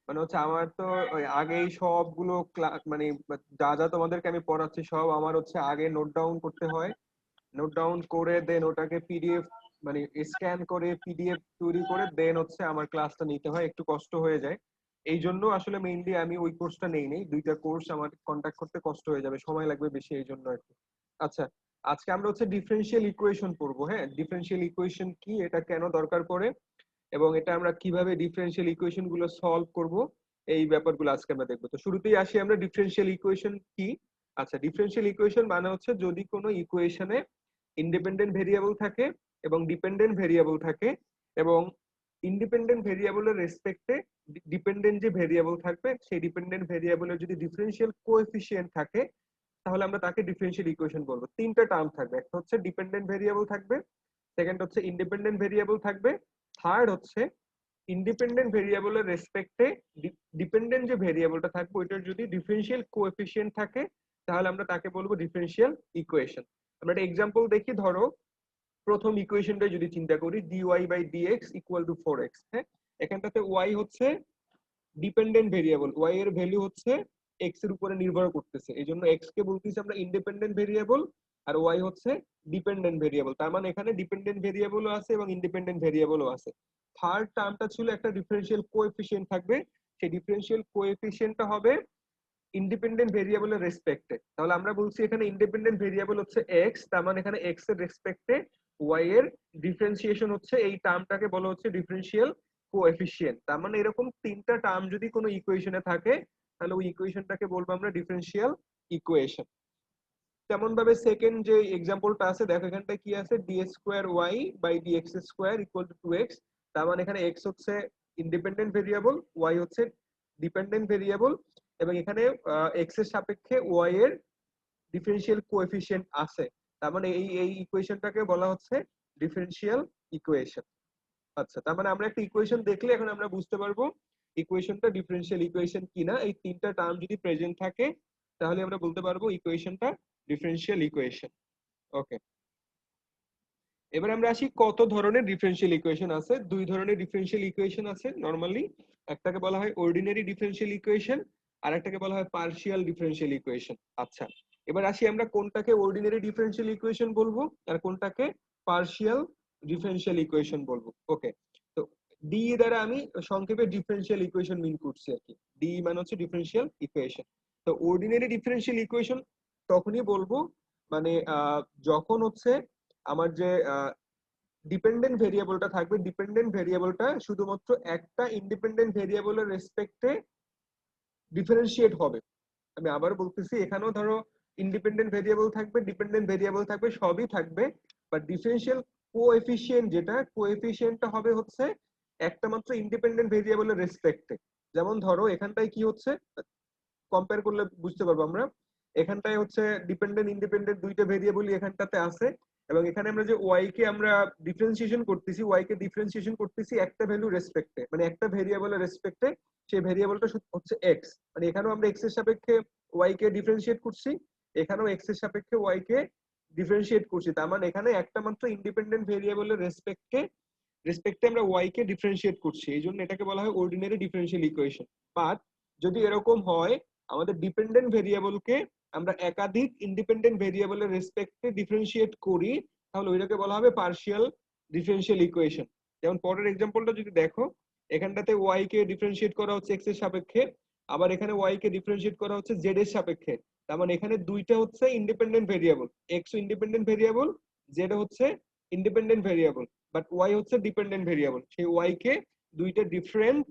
মানে হচ্ছে আমার তো ওই আগেই সবগুলো মানে যা যা তোমাদেরকে আমি পড়াচ্ছি সব আমার হচ্ছে আগে নোট ডাউন করতে হয়। নোট ডাউন করে দেন ওটাকে পিডিএফ মানে স্ক্যান করে পিডিএফ তৈরি করে দেন হচ্ছে আমার ক্লাসটা নিতে হয়, একটু কষ্ট হয়ে যায়। এই জন্য আসলে মেইনলি আমি ওই কোর্সটা নেই, দুইটা কোর্স আমার কন্টাক্ট করতে কষ্ট হয়ে যাবে, সময় লাগবে বেশি, এই জন্য আর কি। আচ্ছা, আজকে আমরা হচ্ছে ডিফারেনশিয়াল ইকুয়েশন পড়বো। হ্যাঁ, ডিফারেনশিয়াল ইকুয়েশন কি, এটা কেন দরকার পড়ে, এবং এটা আমরা কিভাবে ডিফারেনশিয়াল ইকুয়েশন গুলো সলভ করব, এই ব্যাপারগুলো আজকে আমরা দেখবো। তো শুরুতেই আসি আমরা ডিফারেনশিয়াল ইকুয়েশন কি। আচ্ছা, ডিফারেনশিয়াল ইকুয়েশন মানে হচ্ছে যদি কোনো ইকুয়েশনে ইন্ডিপেন্ডেন্ট ভেরিয়েবল থাকে এবং ডিপেন্ডেন্ট ভেরিয়েবল থাকে, এবং ইন্ডিপেন্ডেন্ট ভেরিয়েবলের রেসপেক্টে ডিপেন্ডেন্ট যে ভেরিয়েবল থাকবে সেই ডিপেন্ডেন্ট ভেরিয়েবলের যদি ডিফারেনশিয়াল কোএফিসিয়েন্ট থাকে, তাহলে আমরা তাকে ডিফারেনশিয়াল ইকুয়েশন বলবো। তিনটা টার্ম থাকবে, একটা হচ্ছে ডিপেন্ডেন্ট ভেরিয়েবল থাকবে, সেকেন্ড হচ্ছে ইন্ডিপেন্ডেন্ট ভেরিয়েবল থাকবে, থার্ড হচ্ছে ইন্ডিপেন্ডেন্ট ভেরিয়েবলের রেসপেক্টে ডিপেন্ডেন্ট যে ভেরিয়েবলটা থাকবে ওইটার যদি ডিফারেনশিয়াল কোএফিসিয়েন্ট থাকে, তাহলে আমরা তাকে বলবো ডিফারেনশিয়াল ইকুয়েশন। আমরা একটা এক্সাম্পল দেখি। ধরো প্রথম ইকুয়েশনটা যদি চিন্তা করি, d y by d x equal to 4x। হ্যাঁ, এখানটাতে ওয়াই হচ্ছে ডিপেন্ডেন্ট ভেরিয়েবল, ওয়াই এর ভ্যালু হচ্ছে এক্স এর উপরে নির্ভর করতেছে, এই জন্য এক্স কে বলতেছি আমরা ইন্ডিপেন্ডেন্ট ভেরিয়েবল, আর ওয়াই হচ্ছে ডিপেন্ডেন্ট ভেরিয়েবল। তার মানে এখানে ডিপেন্ডেন্ট ভেরিয়েবলও আছে এবং ইন্ডিপেন্ডেন্ট ভেরিয়েবলও আছে। থার্ড টার্মটা ছিল একটা ডিফারেনশিয়াল কোএফিসিয়েন্ট থাকবে, সেই ডিফারেনশিয়াল কোএফিসিয়েন্টটা হবে ইন্ডিপেন্ডেন্ট ভেরিয়েবলের রেসপেক্টে। তাহলে আমরা বলছি এখানে ইন্ডিপেন্ডেন্ট ভেরিয়েবল হচ্ছে এক্স, তার মানে এখানে এক্স এর রেসপেক্টে ওয়াই এর ডিফারেন্সিয়েশন হচ্ছে, এই টার্মটাকে বলা হচ্ছে ডিফারেনশিয়াল কোএফিসিয়েন্ট। তার মানে এরকম তিনটা টার্ম যদি কোনো ইকুয়েশনে থাকে, তাহলে ওই ইকুয়েশনটাকে বলবো আমরা ডিফারেনশিয়াল ইকুয়েশন। তেমন ভাবে সেকেন্ড যে এক্সাম্পলটা আছে, দেখো এখানটা কি আছে, d square y by D x square equal to 2x। তার মানে এখানে এক্স হচ্ছে ইন্ডিপেন্ডেন্ট ভেরিয়েবল, ওয়াই হচ্ছে ডিপেন্ডেন্ট ভেরিয়েবল, এবং এখানে এক্স এর সাপেক্ষে ওয়াই এর ডিফারেনশিয়াল কোএফিসিয়েন্ট আছে। তার মানে এই এই ইকুয়েশনটাকে বলা হচ্ছে ডিফারেনশিয়াল ইকুয়েশন। আচ্ছা, তার মানে আমরা একটা ইকুয়েশন দেখলে এখন আমরা বুঝতে পারবো ইকুয়েশনটা ডিফারেনশিয়াল ইকুয়েশন কিনা। এই তিনটা টার্ম যদি প্রেজেন্ট থাকে, তাহলে আমরা বলতে পারবো ইকুয়েশনটা ডিফারেনশিয়াল ইকুয়েশন। ওকে, এবার আমরা আসি কত ধরনের ডিফারেনশিয়াল ইকুয়েশন আছে। দুই ধরনের ডিফারেনশিয়াল ইকুয়েশন আছে নরমালি, একটাকে বলা হয় অর্ডিনারি ডিফারেনশিয়াল ইকুয়েশন, আর একটাকে বলা হয় পার্শিয়াল ডিফারেনশিয়াল ইকুয়েশন। আচ্ছা, এবার আসি আমরা কোনটাকে অর্ডিনারি ডিফারেনশিয়াল ইকুয়েশন বলবো আর কোনটাকে পার্শিয়াল ডিফারেনশিয়াল ইকুয়েশন বলবো। ওকে, তো ডি দ্বারা আমি সংক্ষেপে ডিফারেনশিয়াল ইকুয়েশন মিন করছি আর কি। ডি মানে হচ্ছে ডিফারেনশিয়াল ইকুয়েশন। তো অর্ডিনারি ডিফারেনশিয়াল ইকুয়েশন তখনই বলবো মানে যখন হচ্ছে আমার যে ডিপেন্ডেন্ট ভেরিয়েবলটা থাকবে, ডিপেন্ডেন্ট ভেরিয়েবলটা শুধুমাত্র একটা ইন্ডিপেন্ডেন্ট ভেরিয়েবলের রেসপেক্টে ডিফারেন্সিয়েট হবে। আমি আবার বলতেছি, এখানেও ধরো ইন্ডিপেন্ডেন্ট ভেরিয়েবল থাকবে, ডিপেন্ডেন্ট ভেরিয়েবল থাকবে, সবই থাকবে, বাট ডিফারেন্সিয়াল কোএফিসিয়েন্ট যেটা কোএফিসিয়েন্টটা হবে হচ্ছে একটা মাত্র ইন্ডিপেন্ডেন্ট ভেরিয়েবলের রেসপেক্টে। যেমন ধরো এখানটায় কি হচ্ছে, কম্পেয়ার করলে বুঝতে পারবো আমরা। এখানটায় হচ্ছে ডিপেন্ডেন্ট ইন্ডিপেন্ডেন্ট দুইটা ভেরিয়েবলই এখানটাতে আছে, এবং এখানে আমরা যে ওয়াই কে আমরা ডিফারেন্সিয়েশন করতেছি, ওয়াই কে ডিফারেন্সিয়েশন করতেছি একটা ভ্যালু রেসপেক্টে, মানে একটা ভেরিয়েবলের রেসপেক্টে, সেই ভেরিয়েবলটা হচ্ছে এক্স। মানে এখানেও আমরা এক্স এর সাপেক্ষে ওয়াই কে ডিফারেন্সিয়েট করছি, এখানেও এক্স এর সাপেক্ষে ওয়াই কে ডিফারেন্সিয়েট করছি। তার মানে এখানে একটা মাত্র ইন্ডিপেন্ডেন্ট ভেরিয়েবলের রেসপেক্টে আমরা ওয়াই কে ডিফারেন্সিয়েট করছি, এই জন্য এটাকে বলা হয় অর্ডিনারি ডিফারেনশিয়াল ইকুয়েশন। বাট যদি এরকম হয় আমাদের ডিপেন্ডেন্ট ভেরিয়েবলকে আমরা একাধিক ইন্ডিপেন্ডেন্ট ভেরিয়েবলের রেসপেক্টে ডিফারেন্সিয়েট করি, তাহলে ওইটাকে বলা হবে পার্শিয়াল ডিফারেনশিয়াল ইকুয়েশন। যেমন পরের এক্সাম্পলটা যদি দেখো, এখানটাতে ওয়াই কে ডিফারেন্সিয়েট করা হচ্ছে এক্স এর সাপেক্ষে, আবার এখানে ওয়াই কে ডিফারেন্সিয়েট করা হচ্ছে জেড এর সাপেক্ষে। তার মানে এখানে দুইটা হচ্ছে independent variable, x independent variable, Z হচ্ছে ইন্ডিপেন্ডেন্ট ভেরিয়েবল, বাট ওয়াই হচ্ছে ডিপেন্ডেন্ট ভেরিয়েবল। সেই ওয়াই কে দুইটা ডিফারেন্ট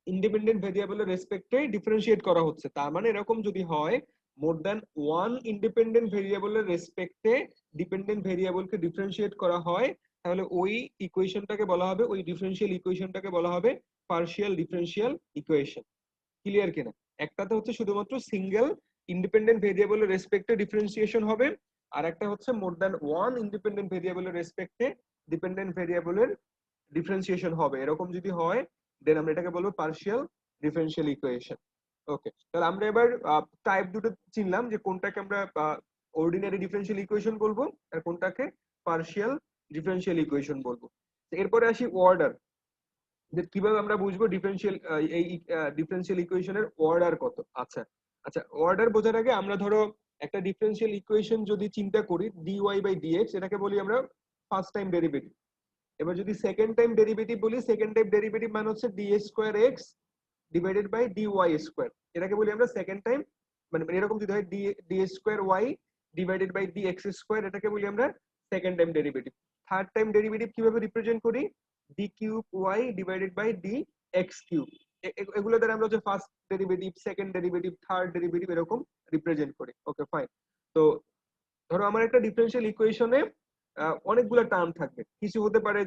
ইন্ডিপেন্ডেন্ট ভেরিয়েবলের রেসপেক্টে ডিফারেন্সিয়েট করা হচ্ছে। তার মানে এরকম যদি হয় মোর দ্যান ওয়ান ইন্ডিপেন্ডেন্ট ভেরিয়েবলের রেসপেক্টে ডিপেন্ডেন্ট ভেরিয়েবলকে ডিফারেন্সিয়েট করা হয়, তাহলে ওই ইকুয়েশনটাকে বলা হবে, ওই ডিফারেন্সিয়াল ইকুয়েশনটাকে বলা হবে পার্শিয়াল ডিফারেন্সিয়াল ইকুয়েশন। ক্লিয়ার কিনা? একটাতে হচ্ছে শুধুমাত্র সিঙ্গেল ইন্ডিপেন্ডেন্ট ভেরিয়েবলের রেসপেক্টে ডিফারেন্সিয়েশন হবে, আর একটা হচ্ছে মোর দ্যান ওয়ান ইন্ডিপেন্ডেন্ট ভেরিয়েবলের রেসপেক্টে ডিপেন্ডেন্ট ভেরিয়েবলের ডিফারেন্সিয়েশন হবে। এরকম যদি হয় দেন আমরা এটাকে বলবো পার্শিয়াল ডিফারেনশিয়াল ইকুয়েশন। ওকে, তাহলে আমরা এবার টাইপ দুটো চিনলাম, যে কোনটাকে আমরা অর্ডিনারি ডিফারেনশিয়াল ইকুয়েশন বলবো আর কোনটাকে পার্শিয়াল ডিফারেনশিয়াল ইকুয়েশন বলবো। এরপরে আসি অর্ডার। যে কিভাবে আমরা বুঝবো ডিফারেনশিয়াল এই ডিফারেনশিয়াল ইকুয়েশনের অর্ডার কত। আচ্ছা আচ্ছা, অর্ডার বোঝার আগে আমরা ধরো একটা ডিফারেনশিয়াল ইকুয়েশন যদি চিন্তা করি ডিওয়াই বাই ডিএক্স, এটাকে বলি আমরা ফার্স্ট টাইম ডেরিভেটিভ। এবার যদি সেকেন্ড টাইম ডেরিভেটিভ বলি, সেকেন্ড টাইম ডেরিভেটিভ মানে হচ্ছে d square x divided by d y square, এটাকে বলি আমরা সেকেন্ড টাইম, মানে এরকম যদি হয় d square Y divided by D x square, এটাকে বলি আমরা second time derivative. Third time derivative কিভাবে রিপ্রেজেন্ট করি, d cube y divided by D x cube. এগুলো দ্বারা আমরা হচ্ছে first derivative, second derivative, third derivative এরকম রিপ্রেজেন্ট করি। Okay fine. তো ধরো আমার একটা ডিফারেনশিয়াল ইকুয়েশনে অনেকগুলো টার্ম থাকবে, কিছু হতে পারে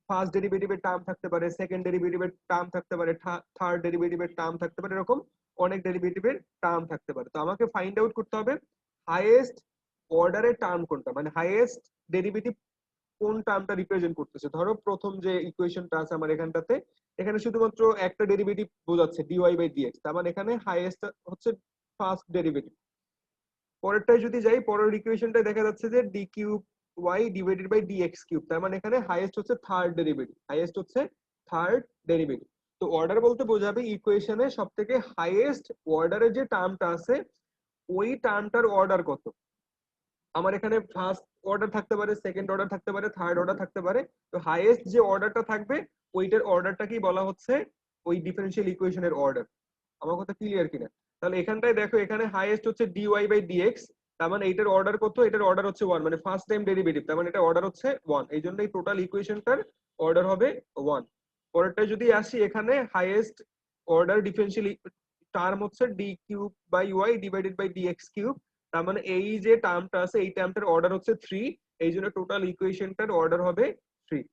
ফার্স্ট ডেরিভেটিভের টার্ম থাকতে পারে, সেকেন্ড ডেরিভেটিভের টার্ম থাকতে পারে, থার্ড ডেরিভেটিভের টার্ম থাকতে পারে, এরকম অনেক ডেরিভেটিভের টার্ম থাকতে পারে। তো আমাকে ফাইন্ড আউট করতে হবে হাইয়েস্ট অর্ডারের টার্ম কোনটা, মানে হাইয়েস্ট ডেরিভেটিভ কোন টার্মটা রিপ্রেজেন্ট করতেছে। ধরো প্রথম যে ইকুয়েশনটা আছে আমার এখানটাতে, এখানে শুধুমাত্র একটা ডেরিভেটিভ বোঝাচ্ছে ডিওয়াই বাই ডিএক্স, তার মানে এখানে হাইয়েস্ট হচ্ছে ফার্স্ট ডেরিভেটিভ। পরেরটায় যদি যাই, পরের ইকুয়েশনটায় দেখা যাচ্ছে যে d cube y divided by D x cube, তার মানে এখানে হাইয়েস্ট হচ্ছে থার্ড ডেরিভেটিভ, হাইয়েস্ট হচ্ছে থার্ড ডেরিভেটিভ। তো অর্ডার বলতে বোঝাবে ইকুয়েশনে সব থেকে হাইয়েস্ট অর্ডারের যে টার্মটা আছে ওই টার্মটার অর্ডার কত। আমার এখানে ফার্স্ট অর্ডার থাকতে পারে, সেকেন্ড অর্ডার থাকতে পারে, থার্ড অর্ডার থাকতে পারে। তো হাইয়েস্ট যে অর্ডারটা থাকবে ওইটার অর্ডারটাকেই বলা হচ্ছে ওই ডিফারেনশিয়াল ইকুয়েশনের অর্ডার। আমার কথা ক্লিয়ার কিনা? তাহলে এখানটায় দেখো, এখানে হাইয়েস্ট হচ্ছে ডিওয়াই বাই ডিএক্স, তার মানে এইটার অর্ডার কত, এটার অর্ডার হচ্ছে 1, মানে ফার্স্ট টাইম ডেরিভেটিভ, তার মানে এটা অর্ডার হচ্ছে 1, এই জন্য এই টোটাল ইকুয়েশনটার অর্ডার হবে 1। পরেরটা যদি আসি, এখানে হাইয়েস্ট অর্ডার ডিফারেনশিয়াল টার্ম হচ্ছে d cube by y divided by d x cube, তার মানে এই যে টার্মটা আছে এই টার্মটার অর্ডার হচ্ছে 3, এই জন্য টোটাল ইকুয়েশনটার অর্ডার হবে 3।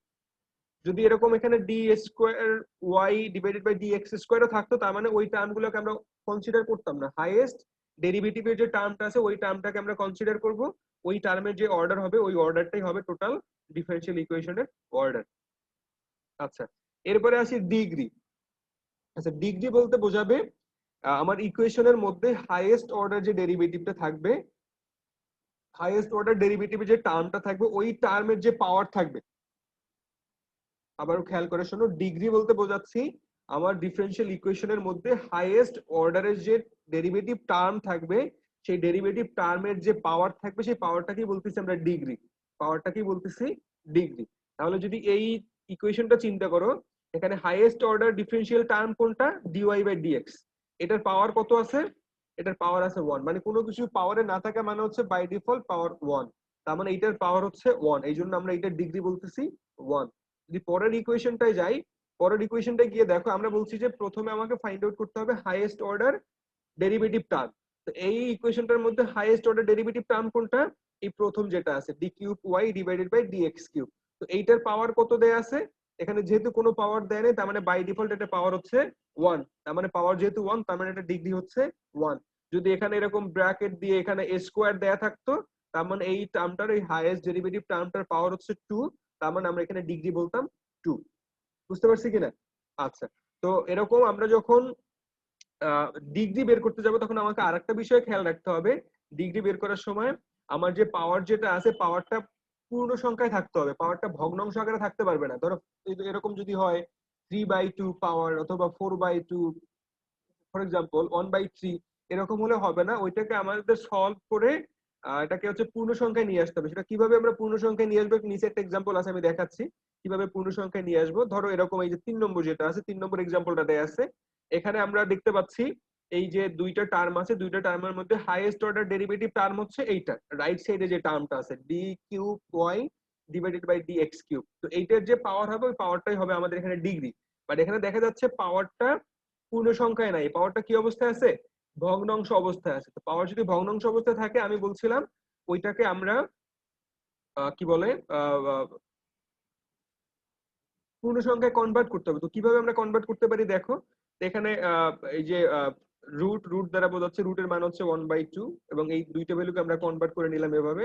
যদি এরকম এখানে D square Y divided by D X স্কোয়ারও থাকতো, তার মানে ওই টার্মগুলোকে আমরা কনসিডার করতাম না, হাইয়েস্ট ডেরিভেটিভের যে টার্মটা আছে ওই টার্মটাকে আমরা কনসিডার করব, ওই টার্মের যে অর্ডার হবে ওই অর্ডারটাই হবে টোটাল ডিফারেনশিয়াল ইকুয়েশনের অর্ডার। আচ্ছা, এরপরে আসি ডিগ্রি। আচ্ছা, ডিগ্রি বলতে বোঝাবে আমার ইকুয়েশনের মধ্যে হাইয়েস্ট অর্ডার যে ডেরিভেটিভটা থাকবে, হাইয়েস্ট অর্ডার ডেরিভেটিভের যে টার্মটা থাকবে ওই টার্মের যে পাওয়ার থাকবে। আবারও খেয়াল করে শোনো, ডিগ্রি বলতে বোঝাচ্ছি আমার ডিফারেনশিয়াল ইকুয়েশনের মধ্যে হাইয়েস্ট অর্ডারের যে ডেরিভেটিভ টার্ম থাকবে সেই ডেরিভেটিভ টার্মের যে পাওয়ার থাকবে সেই পাওয়ারটাকেই বলতেছি আমরা ডিগ্রি, পাওয়ারটাকেই বলতেছি ডিগ্রি। তাহলে যদি এই ইকুয়েশনটা চিন্তা করো, এখানে হাইয়েস্ট অর্ডার ডিফারেনশিয়াল টার্ম কোনটা, ডিওয়াই বাই ডিএক্স, এটার পাওয়ার কত আছে, এটার পাওয়ার আছে 1, মানে কোনো কিছু পাওয়ারে না থাকা মানে হচ্ছে বাই ডিফল্ট পাওয়ার 1, তার মানে এটার পাওয়ার হচ্ছে 1, এই জন্য আমরা এটার ডিগ্রি বলতেছি 1। যদি পরের ইকুয়েশনটায় যাই, পরের ইকুয়েশনটায় গিয়ে দেখো আমরা বলছি যে প্রথমে আমাকে ফাইন্ড আউট করতে হবে হাইয়েস্ট অর্ডার ডেরিভেটিভ টার্ম। তো এই ইকুয়েশনটার মধ্যে হাইয়েস্ট অর্ডার ডেরিভেটিভ টার্ম কোনটা, এই প্রথম যেটা আছে d cube y divided by D x cube. তো এইটার পাওয়ার কত দেয়া আছে, এখানে যেহেতু কোনো পাওয়ার দেয় নেই তার মানে বাই ডিফল্ট এটা পাওয়ার হচ্ছে 1, তার মানে পাওয়ার যেহেতু 1 তার মানে এটা ডিগ্রি হচ্ছে 1। যদি এখানে এরকম ব্র্যাকেট দিয়ে এখানে এ স্কোয়ার দেয়া থাকতো তার মানে এই টার্মটার এই হাইয়েস্ট ডেরিভেটিভ টার্মটার পাওয়ার হচ্ছে 2, তার মানে আমরা এখানে ডিগ্রি বলতাম 2। বুঝতে পারছি কিনা? আচ্ছা, তো এরকম আমরা যখন ডিগ্রি বের করতে যাব তখন আমাকে আরেকটা বিষয় খেয়াল রাখতে হবে, ডিগ্রি বের করার সময় আমার যে পাওয়ার যেটা আছে পাওয়ারটা পূর্ণ সংখ্যায় থাকতে হবে, পাওয়ারটা ভগ্নাংশ আকারে থাকতে পারবে না। ধরো এরকম যদি হয় 3/2 পাওয়ার অথবা 4/2, ফর এক্সাম্পল 1/3, এরকম হলে হবে না, ওইটাকে আমাদের সলভ করে এটাকে হচ্ছে পূর্ণ সংখ্যায় নিয়ে আসতে হবে। সেটা কিভাবে আমরা পূর্ণ সংখ্যায় নিয়ে আসবো, নিচে একটা এক্সাম্পল আছে আমি দেখাচ্ছি কিভাবে পূর্ণ সংখ্যায় নিয়ে আসবো। ধরো এরকম এই যে 3 নম্বর যেটা আছে, 3 নম্বর এক্সাম্পলটা দেয়া আছে, এখানে আমরা দেখতে পাচ্ছি এই যে দুইটা টার্ম আছে, দুইটা টার্মের মধ্যে হাইয়েস্ট অর্ডার ডেরিভেটিভ টার্ম হচ্ছে এইটা রাইট সাইডে যে টার্মটা আছে d cube y divided by D x cube. তো এইটার যে পাওয়ার হবে ওই পাওয়ারটাই হবে আমাদের এখানে ডিগ্রি। বাট এখানে দেখা যাচ্ছে পাওয়ারটা পূর্ণ সংখ্যায় নাই, পাওয়ারটা কি অবস্থায় আছে, ভগ্নাংশ অবস্থায় আছে। তো পাওয়ার যদি ভগ্নাংশ অবস্থায় থাকে আমি বলছিলাম ওইটাকে আমরা কি বলে পূর্ণ সংখ্যায় কনভার্ট করতে হবে। তো কিভাবে আমরা কনভার্ট করতে পারি দেখো, এখানে এই যে রুট রুট দ্বারা বোঝাচ্ছে, রুটের মান হচ্ছে 1/2 এবং এই দুইটা ভ্যালুকে আমরা কনভার্ট করে নিলাম এভাবে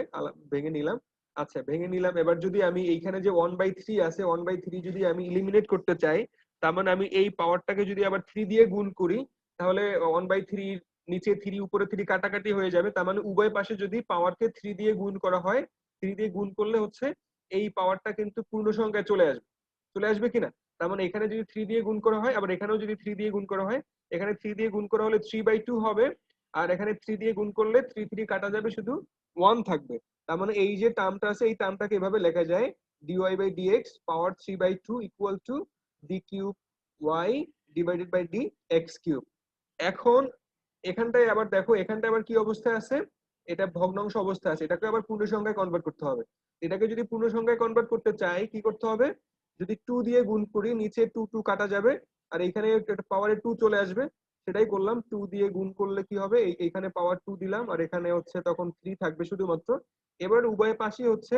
ভেঙে নিলাম। আচ্ছা, ভেঙে নিলাম। এবার যদি আমি এইখানে যে 1/3 আছে 1/3 যদি আমি ইলিমিনেট করতে চাই, তার মানে আমি এই পাওয়ারটাকে যদি আবার 3 দিয়ে গুণ করি তাহলে 1/3 নিচে 3 উপরে 3 কাটাকাটি হয়ে যাবে, তার মানে উভয় পাশে যদি পাওয়ারকে 3 দিয়ে গুণ করা হয়, 3 দিয়ে গুণ করলে হচ্ছে এই পাওয়ারটা কিন্তু পূর্ণ সংখ্যায় চলে আসবে, চলে আসবে কিনা? তার মানে এখানে যদি 3 দিয়ে গুণ করা হয়, আবার এখানেও যদি 3 দিয়ে গুণ করা হয়, এখানে 3 দিয়ে গুণ করা হলে 3/2 হবে, আর এখানে 3 দিয়ে গুণ করলে 3 কাটা যাবে, শুধু 1 থাকবে। তার মানে এই যে টার্মটা আছে এই টার্মটাকে এভাবে লেখা যায় dy by dx power 3/2 equal to d cube y divided by dx cube. এখন এখানটায় আবার দেখো, এখানটায় আবার কি অবস্থায় আছে, এটা ভগ্নাংশ অবস্থায় আছে, এটাকে আবার পূর্ণ সংখ্যায় কনভার্ট করতে হবে। এটাকে যদি পূর্ণ সংখ্যায় কনভার্ট করতে চাই কি করতে হবে, যদি 2 দিয়ে গুণ করি নিচে 2 কাটা যাবে, আর এখানে পাওয়ারে 2 চলে আসবে, সেটাই করলাম। 2 দিয়ে গুণ করলে কি হবে, এইখানে পাওয়ার 2 দিলাম, আর এখানে হচ্ছে তখন 3 থাকবে শুধুমাত্র। এবার উভয় পাশেই হচ্ছে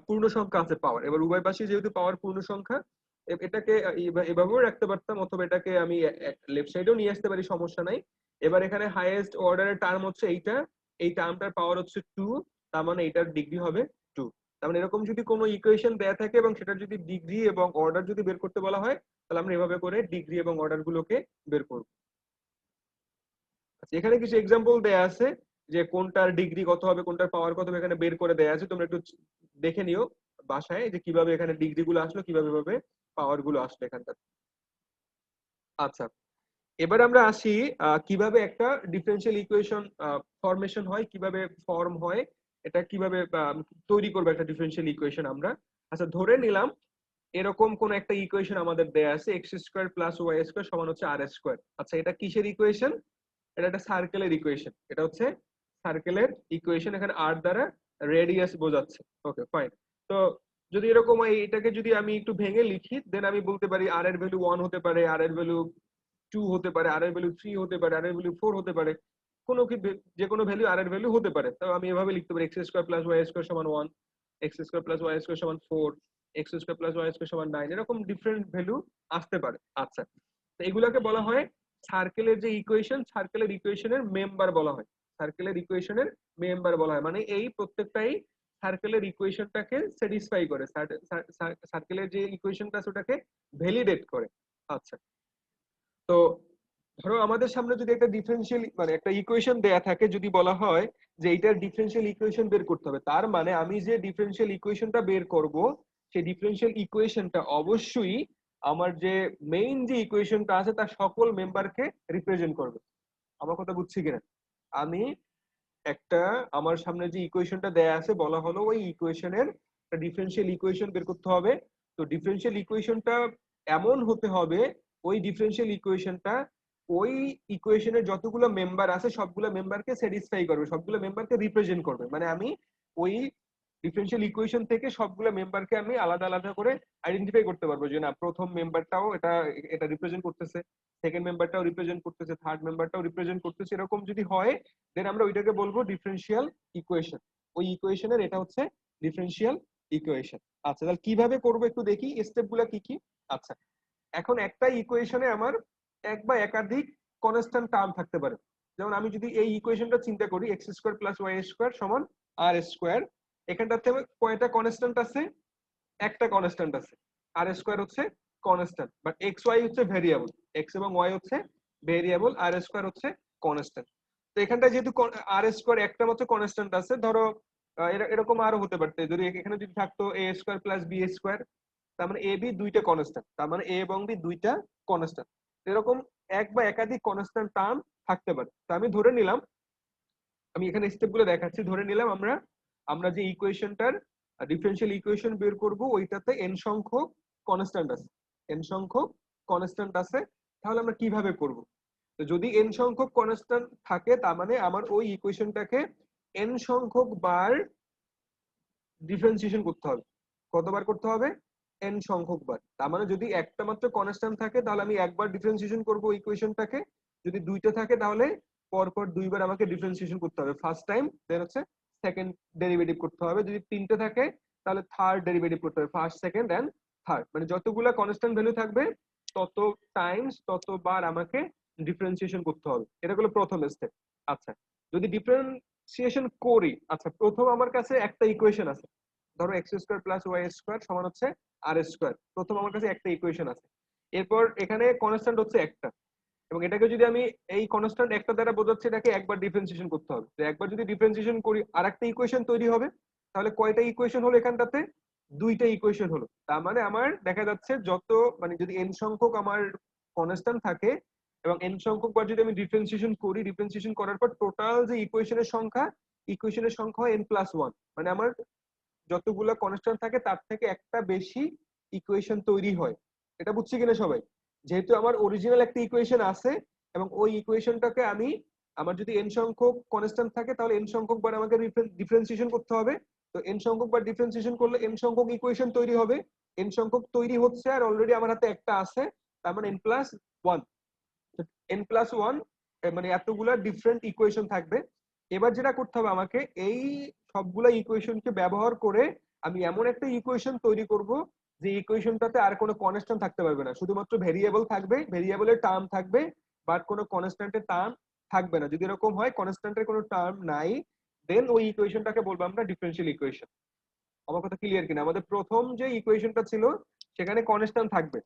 পূর্ণ সংখ্যা আছে পাওয়ার, এবার উভয় পাশে যেহেতু পাওয়ার পূর্ণ সংখ্যা, এটাকে এভাবেও রাখতে পারতাম, অথবা এটাকে আমি লেফট সাইডেও নিয়ে আসতে পারি, সমস্যা নাই। এবার এখানে হাইয়েস্ট অর্ডারের টার্ম হচ্ছে এইটা, এই টার্মটার পাওয়ার হচ্ছে 2, তার মানে এটার ডিগ্রি হবে 2। তার মানে এরকম যদি কোনো ইকুয়েশন দেয়া থাকে এবং সেটার যদি ডিগ্রি এবং অর্ডার যদি বের করতে বলা হয়, তাহলে আমরা এভাবে করে ডিগ্রি এবং অর্ডার গুলোকে বের করব। আচ্ছা, এখানে কিছু এক্সাম্পল দেয়া আছে যে কোনটার ডিগ্রি কত হবে, কোনটার পাওয়ার কত হবে, এখানে বের করে দেয়া আছে, তোমরা একটু দেখে নিও বাসায় যে কিভাবে এখানে ডিগ্রি গুলো আসলো, কিভাবে ভাবে পাওয়ার গুলো আসলো এখানটা। আচ্ছা, এবার আমরা আসি কিভাবে একটা ডিফারেন্সিয়াল ইকুয়েশন ফরমেশন হয়, কিভাবে ফর্ম হয়, এটা কিভাবে তৈরি করবে একটা ডিফারেন্সিয়াল ইকুয়েশন আমরা। আচ্ছা, ধরে নিলাম এরকম কোন একটা ইকুয়েশন আমাদের দেয়া আছে x square plus y square সমান হচ্ছে আর স্কোয়ার। আচ্ছা, এটা কিসের ইকুয়েশন, এটা একটা সার্কেলের ইকুয়েশন, এটা হচ্ছে সার্কেলের ইকুয়েশন, এখানে আর দ্বারা রেডিয়াস বোঝাচ্ছে। Okay fine. তো যদি এরকম হয়, এটাকে যদি আমি একটু ভেঙে লিখি, দেন আমি বলতে পারি আর এর ভ্যালু 1 হতে পারে, আর এর ভ্যালু 2 হতে পারে, আর এর ভ্যালু 3 হতে পারে, আর এর ভ্যালু 4 হতে পারে, কোনো কি যে কোনো ভ্যালু আর এর ভ্যালু হতে পারে। তো আমি এভাবে লিখতে পারি x square plus y square সমান 1, x square plus y square সমান 4, x square plus y square সমান 9, এরকম ডিফারেন্ট ভ্যালু আসতে পারে। আচ্ছা, তো এগুলাকে বলা হয় সার্কেলের যে ইকুয়েশন, সার্কেলের ইকুয়েশনের মেম্বার বলা হয়, সার্কেলের ইকুয়েশনের মেম্বার বলা হয়, মানে এই প্রত্যেকটাই সার্কেলের ইকুয়েশনটাকে স্যাটিসফাই করে, সার্কেলের যে ইকুয়েশনটা আছে ওটাকে ভ্যালিডেট করে। আচ্ছা, তো ধরো আমাদের সামনে যদি একটা ডিফারেন্সিয়াল মানে একটা ইকুয়েশন দেয়া থাকে, যদি বলা হয় যে এইটার ডিফারেন্সিয়াল ইকুয়েশন বের করতে হবে, তার মানে আমি যে ডিফারেন্সিয়াল ইকুয়েশনটা বের করব সেই ডিফারেন্সিয়াল ইকুয়েশনটা অবশ্যই আমার যে মেইন যে ইকুয়েশনটা আছে তার সকল মেম্বারকে রিপ্রেজেন্ট করবে। আমার কথা বুঝছি কিনা, আমি একটা আমার সামনে যে ইকুয়েশনটা দেয়া আছে, বলা হলো ওই ইকুয়েশনের একটা ডিফারেন্সিয়াল ইকুয়েশন বের করতে হবে। তো ডিফারেন্সিয়াল ইকুয়েশনটা এমন হতে হবে, ওই ডিফারেন্সিয়াল ইকুয়েশনটা ওই ইকুয়েশনের যতগুলো মেম্বার আছে সবগুলো মেম্বারকে স্যাটিসফাই করবে, সবগুলো মেম্বারকে রিপ্রেজেন্ট করবে। মানে আমি ওই ডিফারেন্সিয়াল ইকুয়েশন থেকে সবগুলো মেম্বারকে আমি আলাদা আলাদা করে আইডেন্টিফাই করতে পারবো, যে না প্রথম মেম্বারটাও এটা এটা রিপ্রেজেন্ট করতেছে, সেকেন্ড মেম্বারটাও রিপ্রেজেন্ট করতেছে, থার্ড মেম্বারটাও রিপ্রেজেন্ট করতেছে, এরকম যদি হয় দেন আমরা ওইটাকে বলবো ডিফারেন্সিয়াল ইকুয়েশন। ওই ইকুয়েশনের এটা হচ্ছে ডিফারেন্সিয়াল ইকুয়েশন। আচ্ছা, তাহলে কিভাবে করবো একটু দেখি স্টেপ গুলা কি কি। আচ্ছা, এখন একটা ইকুয়েশনে আমার এক বা একাধিক কনস্ট্যান্ট টার্ম থাকতে পারে। যেমন আমি যদি এই ইকুয়েশনটা চিন্তা করি x square plus y square সমান আর স্কোয়ার, এখানটাতে কয়টা কনস্ট্যান্ট আছে, একটা কনস্ট্যান্ট আছে, আর স্কোয়ার হচ্ছে কনস্ট্যান্ট, বাট এক্স ওয়াই হচ্ছে ভেরিয়েবল, এক্স এবং ওয়াই হচ্ছে ভেরিয়েবল, আর স্কোয়ার হচ্ছে কনস্ট্যান্ট। তো এখানটা যেহেতু আর স্কোয়ার একটা মাত্র কনস্ট্যান্ট আছে, ধরো এরকম আরো হতে পারতো, যদি এখানে যদি থাকতো এ স্কোয়ার প্লাস বি স্কোয়ার, তার মানে এ বি দুইটা কনস্ট্যান্ট, তার মানে এ এবং বি দুইটা কনস্ট্যান্ট। এরকম এক বা একাধিক কনস্ট্যান্ট টার্ম থাকতে পারে। তো আমি ধরে নিলাম, আমি এখানে স্টেপ গুলো দেখাচ্ছি, ধরে নিলাম আমরা আমরা যে ইকুয়েশনটার ডিফারেন্সিয়াল ইকুয়েশন বের করব ওইটাতে এন সংখ্যক কনস্ট্যান্ট আছে, এন সংখ্যক কনস্ট্যান্ট আছে, তাহলে আমরা কিভাবে করব। তো যদি এন সংখ্যক কনস্ট্যান্ট থাকে তার মানে আমার ওই ইকুয়েশনটাকে এন সংখ্যক বার ডিফারেন্সিয়েশন করতে হবে। কতবার করতে হবে, এন সংখ্যক বার। তার মানে যদি একটা মাত্র কনস্ট্যান্ট থাকে তাহলে আমি একবার ডিফারেন্সিয়েশন করব ইকুয়েশনটাকে, যদি দুইটা থাকে তাহলে পরপর দুইবার আমাকে ডিফারেন্সিয়েশন করতে হবে, ফার্স্ট টাইম দেন হচ্ছে সেকেন্ড ডেরিভেটিভ করতে হবে, যদি তিনটে থাকে তাহলে থার্ড ডেরিভেটিভ করতে হবে, ফার্স্ট সেকেন্ড এন্ড থার্ড, মানে যতগুলা কনস্ট্যান্ট ভ্যালু থাকবে তত টাইমস ততবার আমাকে ডিফারেন্সিয়েশন করতে হবে। এটা হলো প্রথম স্টেপ। আচ্ছা, যদি ডিফারেন্সিয়েশন করি, আচ্ছা প্রথম আমার কাছে একটা ইকুয়েশন আছে, ধরো x square plus y square সমান হচ্ছে আর স্কোয়ার, প্রথম আমার কাছে একটা ইকুয়েশন আছে। এরপর এখানে কনস্ট্যান্ট হচ্ছে একটা, এবং এটাকে যদি আমি এই কনস্ট্যান্ট একটা দ্বারা বোঝাচ্ছি, এটাকে একবার ডিফারেন্সিয়েশন করতে হবে। তো একবার যদি ডিফারেন্সিয়েশন করি আর একটা ইকুয়েশন তৈরি হবে, তাহলে কয়টা ইকুয়েশন হলো এখানটাতে, দুইটা ইকুয়েশন হলো। তার মানে আমার দেখা যাচ্ছে যত মানে যদি n সংখ্যক আমার কনস্ট্যান্ট থাকে এবং n সংখ্যক বার যদি আমি ডিফারেন্সিয়েশন করি, ডিফারেন্সিয়েশন করার পর টোটাল যে ইকুয়েশনের সংখ্যা হয় n+1, মানে আমার যতগুলো কনস্ট্যান্ট থাকে তার থেকে একটা বেশি ইকুয়েশন তৈরি হয়। এটা বুঝছি কিনা সবাই? যেহেতু আমার অরিজিনাল একটা ইকুয়েশন আছে এবং ওই ইকুয়েশনটাকে আমি আমার যদি n সংখ্যক কনস্ট্যান্ট থাকে তাহলে n সংখ্যক বার আমাকে ডিফারেন্সিয়েশন করতে হবে। তো n সংখ্যক বার ডিফারেন্সিয়েশন করলে n সংখ্যক ইকুয়েশন তৈরি হবে। n সংখ্যক তৈরি হচ্ছে আর অলরেডি আমার হাতে একটা আছে, তার মানে n+1। n+1 মানে এতগুলা ডিফারেন্ট ইকুয়েশন থাকবে। এবার যেটা করতে হবে আমাকে এই সবগুলা ইকুয়েশনকে ব্যবহার করে আমি এমন একটা ইকুয়েশন তৈরি করব যে ইকুয়েশনটাতে আর কোনো কনস্ট্যান্ট থাকতে পারবে না, শুধুমাত্র ভেরিয়েবল থাকবে, ভেরিয়েবলের টার্ম থাকবে, বাট কোনো কনস্ট্যান্টের টার্ম থাকবে না। যদি এরকম হয় কনস্ট্যান্টের কোনো টার্ম নাই, দেন ওই ইকুয়েশনটাকে বলবো আমরা ডিফারেনশিয়াল ইকুয়েশন। আমার কথা ক্লিয়ার কিনা? আমাদের প্রথম যে ইকুয়েশনটা ছিল সেখানে কনস্ট্যান্ট থাকবে,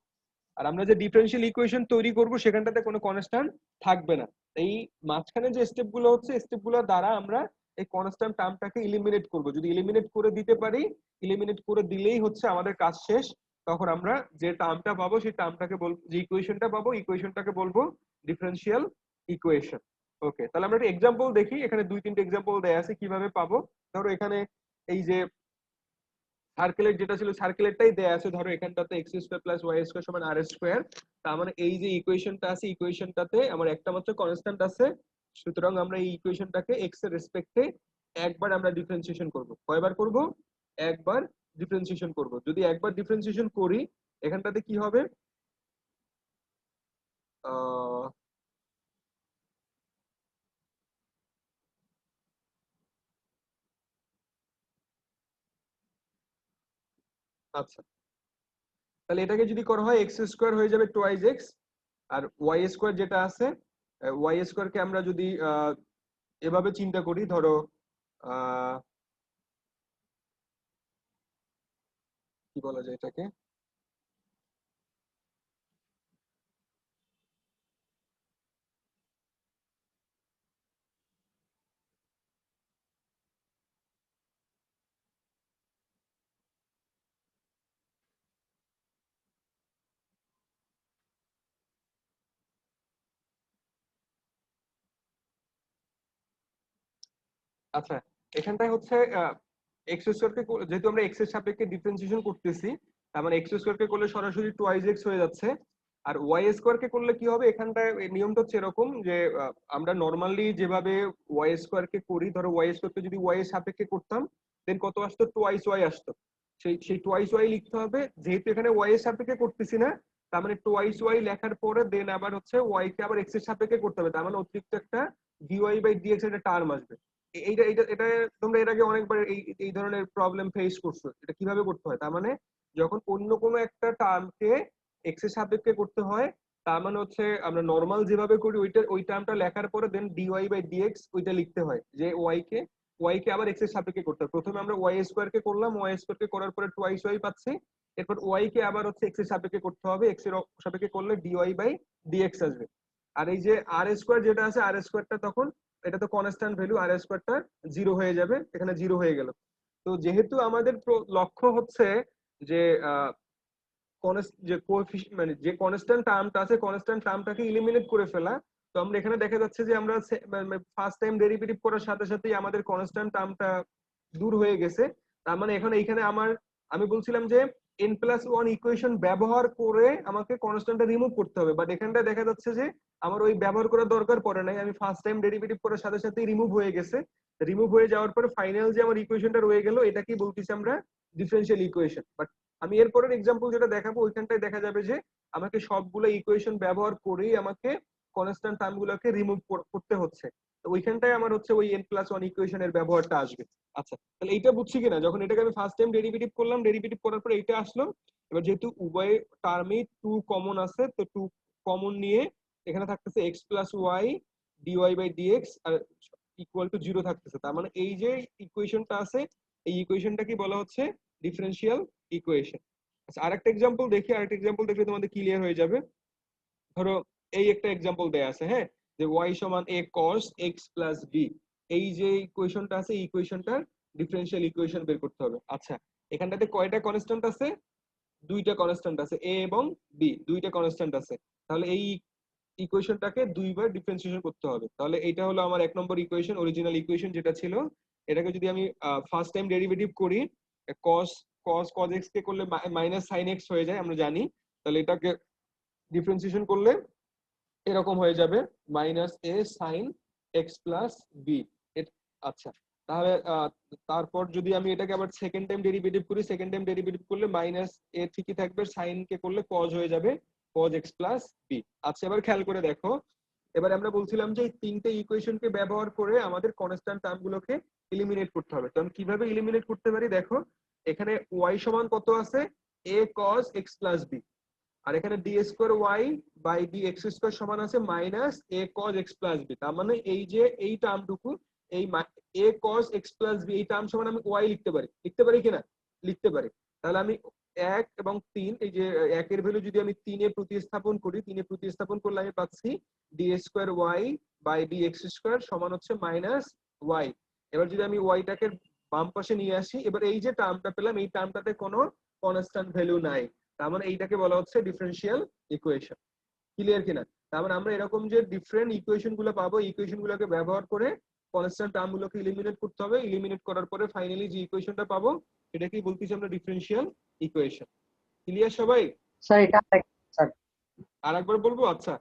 আর আমরা যে ডিফারেনশিয়াল ইকুয়েশন তৈরি করব সেখানটাতে কোনো কনস্ট্যান্ট থাকবে না। এই মাঝখানে যে স্টেপগুলো হচ্ছে স্টেপগুলোর দ্বারা আমরা এই কনস্ট্যান্ট টার্মটাকে ইলিমিনেট করব। যদি ইলিমিনেট করে দিতে পারি, ইলিমিনেট করে দিলেই হচ্ছে আমাদের কাজ শেষ। তখন আমরা যে টার্মটা পাবো সেই টার্মটাকে বলবো, যে ইকুয়েশনটা পাবো ইকুয়েশনটাকে বলবো ডিফারেনশিয়াল ইকুয়েশন। ওকে, তাহলে আমরা একটা এক্সাম্পল দেখি। এখানে দুই তিনটে এক্সাম্পল দেয়া আছে কিভাবে পাবো। ধরো এখানে এই যে সার্কেলের যেটা ছিল সার্কেলেরটাই দেয়া আছে। ধরো এখানটাতে x² + y² = r²। তার মানে এই যে ইকুয়েশনটা আছে ইকুয়েশনটাতে আমার একটা মাত্র কনস্ট্যান্ট আছে, সুতরাং আমরা এই ইকুয়েশনটাকে x এর রেসপেক্টে একবার আমরা ডিফারেন্সিয়েশন করব। কয়বার করব? একবার ডিফারেন্সিয়েশন করব। যদি একবার ডিফারেন্সিয়েশন করি এখানটাতে কি হবে? আহ আচ্ছা, তাহলে এটাকে যদি করা হয় x² হয়ে যাবে টোয়াইস x, আর y² যেটা আছে y² কে আমরা যদি এভাবে চিন্তা করি, ধরো আহ কি বলা যায় এটাকে, আচ্ছা এখানটায় হচ্ছে x² কে যেহেতু আমরা x এর সাপেক্ষে ডিফারেন্সিয়েশন করতেছি, তার মানে x² কে করলে সরাসরি টোয়াইস x হয়ে যাচ্ছে। আর y² কে করলে কি হবে, এখানটায় এই নিয়মটা হচ্ছে এরকম যে আমরা নরমালি যেভাবে y² কে করি, ধরো y² কে যদি y এর সাপেক্ষে করতাম দেন কত আসতো? টোয়াইস y আসতো। সেই টোয়াইস y লিখতে হবে, যেহেতু এখানে y এর সাপেক্ষে করতেছি না, তার মানে টোয়াইস y লেখার পরে দেন আবার হচ্ছে y কে আবার x এর সাপেক্ষে করতে হবে, তার মানে অতিরিক্ত একটা dy/dx একটা টার্ম আসবে। এইটা এটা এটা তোমরা এর আগে অনেকবার এই এই ধরনের প্রবলেম ফেস করছো। এটা কিভাবে করতে হয়, তার মানে যখন অন্য কোনো একটা টার্মকে এক্স এর সাপেক্ষে করতে হয়, তার মানে হচ্ছে আমরা নরমাল যেভাবে করি ওই টার্মটা লেখার পরে দেন dy/dx ওইটা লিখতে হয়, যে ওয়াই কে আবার এক্স এর সাপেক্ষে করতে হয়। প্রথমে আমরা y² কে করলাম, y² কে করার পরে টোয়াইস y পাচ্ছি, এরপর ওয়াই কে আবার হচ্ছে এক্স এর সাপেক্ষে করতে হবে, এক্স এর সাপেক্ষে করলে dy/dx আসবে। আর এই যে r² যেটা আছে r²টা তখন, এটা তো কনস্ট্যান্ট ভ্যালু, r²টা 0 হয়ে যাবে, এখানে 0 হয়ে গেল। তো যেহেতু আমাদের লক্ষ্য হচ্ছে যে যে মানে যে কনস্ট্যান্ট টার্মটা আছে কনস্ট্যান্ট টার্মটাকে ইলিমিনেট করে ফেলা, তো আমরা এখানে দেখা যাচ্ছে যে আমরা ফার্স্ট টাইম ডেরিভেটিভ করার সাথে সাথেই আমাদের কনস্ট্যান্ট টার্মটা দূর হয়ে গেছে। তার মানে এখন এইখানে আমি বলছিলাম যে n+1 ইকুয়েশন ব্যবহার করে আমাকে কনস্ট্যান্টটা রিমুভ করতে হবে, বাট এখানটা দেখা যাচ্ছে যে আমার ওই ব্যবহার করার দরকার পড়ে নাই, আমি ফার্স্ট টাইম ডেরিভেটিভ করার সাথে সাথেই রিমুভ হয়ে গেছে। রিমুভ হয়ে যাওয়ার পরে ফাইনাল যে আমার ইকুয়েশনটা রয়ে গেল এটাকেই বলতেছি আমরা ডিফারেনশিয়াল ইকুয়েশন। বাট আমি এরপরের এক্সাম্পল যেটা দেখাবো ওইখানটায় দেখা যাবে যে আমাকে সবগুলো ইকুয়েশন ব্যবহার করেই আমাকে কনস্ট্যান্ট টার্ম গুলোকে রিমুভ করতে হচ্ছে। তো ওইখানটায় আমার হচ্ছে ওই n+1 ইকুয়েশনের ব্যবহারটা আসবে। আচ্ছা, তাহলে এইটা বুঝছি কিনা? যখন এটাকে আমি ফার্স্ট টাইম ডেরিভেটিভ করলাম, ডেরিভেটিভ করার পরে এইটা আসলো, এবার যেহেতু উভয় টার্মে 2 কমন আছে, তো 2 কমন নিয়ে এখানে থাকতেছে x+y dy/dx R equal to 0 থাকতেছে। তার মানে এই যে ইকুয়েশনটা আছে এই ইকুয়েশনটা কি বলা হচ্ছে? Differential equation. আচ্ছা, আরেকটা এক্সাম্পল দেখি, আরেকটা এক্সাম্পল দেখলে তোমাদের ক্লিয়ার হয়ে যাবে। ধরো এই একটা এক্সাম্পল দেয়া আছে, হ্যাঁ, যে y = a cos x + b। এই যে ইকুয়েশনটা আছে এই ইকুয়েশনটার ডিফারেনশিয়াল ইকুয়েশন বের করতে হবে। আচ্ছা, এখানটাতে কয়টা কনস্ট্যান্ট আছে? দুইটা কনস্ট্যান্ট আছে, এ এবং বি, দুইটা কনস্ট্যান্ট আছে। তাহলে এই ইকুয়েশনটাকে দুইবার ডিফারেন্সিয়েশন করতে হবে। তাহলে এটা হলো আমার 1 নম্বর ইকুয়েশন, অরিজিনাল ইকুয়েশন যেটা ছিল। এটাকে যদি আমি ফার্স্ট টাইম ডেরিভেটিভ করি, cos cos cos x কে করলে মাইনাস sin x হয়ে যায় আমরা জানি। তাহলে এটাকে ডিফারেন্সিয়েশন করলে এরকম হয়ে যাবে মাইনাস এ সাইন এক্স প্লাস বি। আচ্ছা, তাহলে তারপর যদি আমি এটাকে আবার সেকেন্ড টাইম ডেরিভেটিভ করি, সেকেন্ড টাইম ডেরিভেটিভ করলে মাইনাস এ ঠিকই থাকবে, সাইন কে করলে কজ হয়ে যাবে, কজ এক্স প্লাস বি। আচ্ছা, এবার খেয়াল করে দেখো, এবার আমরা বলছিলাম যে এই তিনটে ইকুয়েশনকে ব্যবহার করে আমাদের কনস্ট্যান্ট টার্মগুলোকে এলিমিনেট করতে হবে। তো আমি কিভাবে এলিমিনেট করতে পারি দেখো, এখানে ওয়াই সমান কত আছে? A cos x plus B. আর এখানে D square y by D x square সমান আছে minus a cos x plus b. তার মানে এই যে এই টার্মটুকু, এই a cos x plus b, এই টার্ম সমান আমি ওয়াই লিখতে পারি কিনা? লিখতে পারি। তাহলে আমি 1 এবং 3, এই যে 1 এর ভ্যালু যদি আমি 3 এ প্রতিস্থাপন করি, 3 এ প্রতিস্থাপন করলে আমি পাচ্ছি d square y by D x square সমান হচ্ছে মাইনাস ওয়াই। এবার যদি আমি ওয়াইটাকে বাম পাশে নিয়ে আসি, এবার এই যে টার্মটা পেলাম, এই টার্মটাতে কোনো কনস্ট্যান্ট ভ্যালু নাই। তার মানে এইটাকে বলা হচ্ছে ডিফারেন্সিয়াল ইকুয়েশন। ক্লিয়ার কিনা? তার মানে আমরা এরকম যে ডিফারেন্ট ইকুয়েশন গুলো পাবো, ইকুয়েশন গুলোকে ব্যবহার করে কনস্ট্যান্ট টার্ম গুলোকে ইলিমিনেট করতে হবে। ইলিমিনেট করার পরে ফাইনালি যে ইকুয়েশনটা পাবো সেটাকেই বলতেছি আমরা ডিফারেন্সিয়াল ইকুয়েশন। ক্লিয়ার সবাই? স্যার এটা স্যার আরেকবার বলবো? আচ্ছা,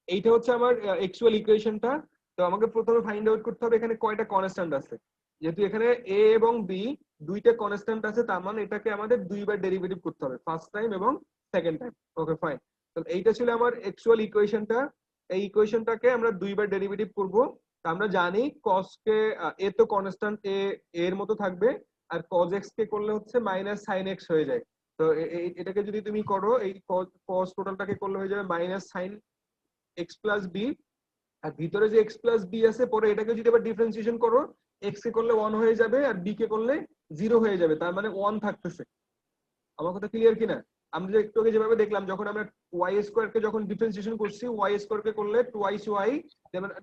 এইটা হচ্ছে আমার অ্যাকচুয়াল ইকুয়েশনটা। তো আমাকে প্রথমে ফাইন্ড আউট করতে হবে এখানে কয়টা কনস্ট্যান্ট আছে। যেহেতু এখানে এ এবং বি দুইটা কনস্ট্যান্ট আছে, তার মানে এটাকে আমাদের দুইবার ডেরিভেটিভ করতে হবে, ফার্স্ট টাইম এবং সেকেন্ড টাইম। Okay fine. তাহলে এইটা ছিল আমার অ্যাকচুয়াল ইকুয়েশনটা। এই ইকুয়েশনটাকে আমরা দুইবার ডেরিভেটিভ করব। তা আমরা জানি cos কে এ তো কনস্ট্যান্ট এ এর মতো থাকবে, আর cos x কে করলে হচ্ছে মাইনাস sin x হয়ে যায়। তো এটাকে যদি তুমি করো, এই cos টোটালটাকে করলে হয়ে যাবে minus sine X plus B. আর ভিতরে যে এক্স প্লাস বি আছে, পরে এটাকে যদি আবার ডিফারেন্সিয়েশন করো, এক্স কে করলে 1 হয়ে যাবে আর বি কে করলে 0 হয়ে যাবে, তার মানে 1 থাকতেছে। আমার কথা ক্লিয়ার কিনা? আমরা যে একটু আগে যেভাবে দেখলাম, যখন আমরা ওয়াই স্কোয়ার কে যখন ডিফারেন্সিয়েশন করছি, ওয়াই স্কোয়ার কে করলে টুয়াইস ওয়াই,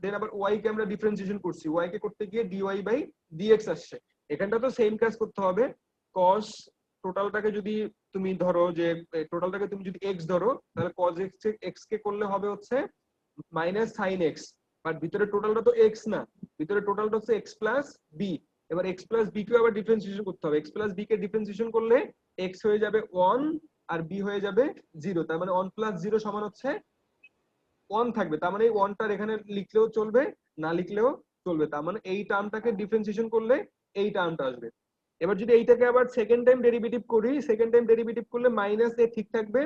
দেন আবার ওয়াই কে আমরা ডিফারেন্সিয়েশন করছি, ওয়াই কে করতে গিয়ে ডিওয়াই বাই ডিএক্স আসছে। এখানটা তো সেম কাজ করতে হবে। কস টোটালটাকে যদি তুমি ধরো, যে টোটালটাকে তুমি যদি এক্স ধরো, তাহলে কস এক্স কে করলে হবে হচ্ছে মাইনাস সাইন এক্স। বাট ভিতরে টোটালটা তো এক্স না, ভিতরে টোটালটা হচ্ছে এক্স প্লাস বি। এবার এক্স প্লাস বি কে আবার ডিফারেন্সিয়েশন করতে হবে। এক্স প্লাস বি কে ডিফারেন্সিয়েশন করলে এক্স হয়ে যাবে 1 আর বি হয়ে যাবে 0। তার মানে 1 প্লাস 0 সমান হচ্ছে 1 থাকবে। তার মানে এই 1টার এখানে লিখলেও চলবে, না লিখলেও চলবে। তার মানে এই টার্মটাকে ডিফারেন্সিয়েশন করলে এই টার্মটা আসবে। এবার যদি এইটাকে আবার সেকেন্ড টাইম ডেরিভেটিভ করি, সেকেন্ড টাইম ডেরিভেটিভ করলে মাইনাস এ ঠিক থাকবে,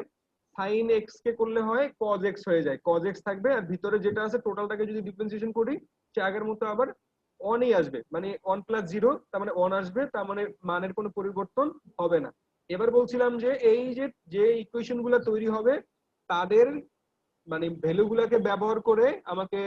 সাইন এক্স কে করলে হয় কজ এক্স হয়ে যায়, কজ এক্স থাকবে। আর ভিতরে যেটা আছে টোটালটাকে যদি ডিফারেন্সিয়েশন করি, সে আগের মতো আবার 1ই আসবে, মানে 1 প্লাস 0, তার মানে 1 আসবে, তার মানে মানের কোনো পরিবর্তন হবে না। এবার বলছিলাম যে এই যে ইকুয়েশন গুলো তৈরি হবে, তাদের মানে ভ্যালু গুলাকে ব্যবহার করে আমাকে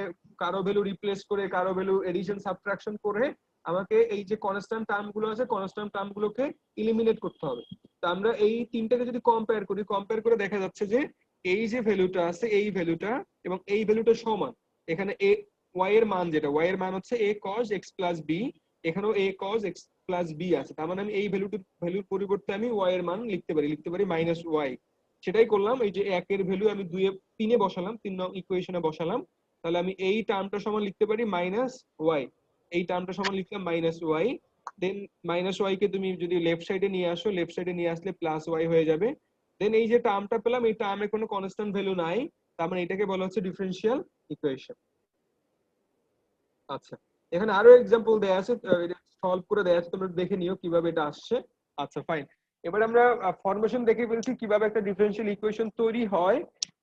কারো ভ্যালু রিপ্লেস করে, কারো ভ্যালু এডিশন সাবট্রাকশন করে আমাকে এই যে কনস্ট্যান্ট টার্ম গুলো আছে, কনস্ট্যান্ট টার্ম গুলোকে ইলিমিনেট করতে হবে। তো আমরা এই তিনটাকে যদি কম্পেয়ার করি, কম্পেয়ার করে দেখা যাচ্ছে যে এই যে ভ্যালুটা আছে, এই ভ্যালুটা এবং এই ভ্যালুটা সমান। এখানে এ ওয়াই এর মান, যেটা ওয়াই এর মান হচ্ছে এ কজ এক্স প্লাস বি, এখানেও এ কজ এক্স প্লাস বি আছে। তার মানে আমি এই ভ্যালুর পরিবর্তে আমি ওয়াই এর মান লিখতে পারি মাইনাস ওয়াই। সেটাই করলাম। এই যে 1 এর ভ্যালু আমি 3 এ বসালাম, 3 নং ইকুয়েশনে বসালাম। তাহলে আমি এই টার্মটা সমান লিখতে পারি মাইনাস ওয়াই, এই টার্মটা সমান লিখলাম minus Y. Than minus Y কে তুমি যদি লেফট সাইডে নিয়ে আসো, লেফট সাইডে নিয়ে আসলে প্লাস ওয়াই হয়ে যাবে। দেন এই যে টার্মটা পেলাম, এই টার্মে কোনো কনস্ট্যান্ট ভ্যালু নাই, তার মানে এটাকে বলা হচ্ছে ডিফারেন্সিয়াল ইকুয়েশন। আচ্ছা, এখানে আরো এক্সাম্পল দেয়া আছে, এটা সলভ করে দেয়া আছে, তোমরা দেখে নিও কিভাবে এটা আসছে। আচ্ছা ফাইন। এবার আমরা ফরমেশন দেখে ফেলছি কিভাবে একটা ডিফারেন্সিয়াল ইকুয়েশন তৈরি হয়।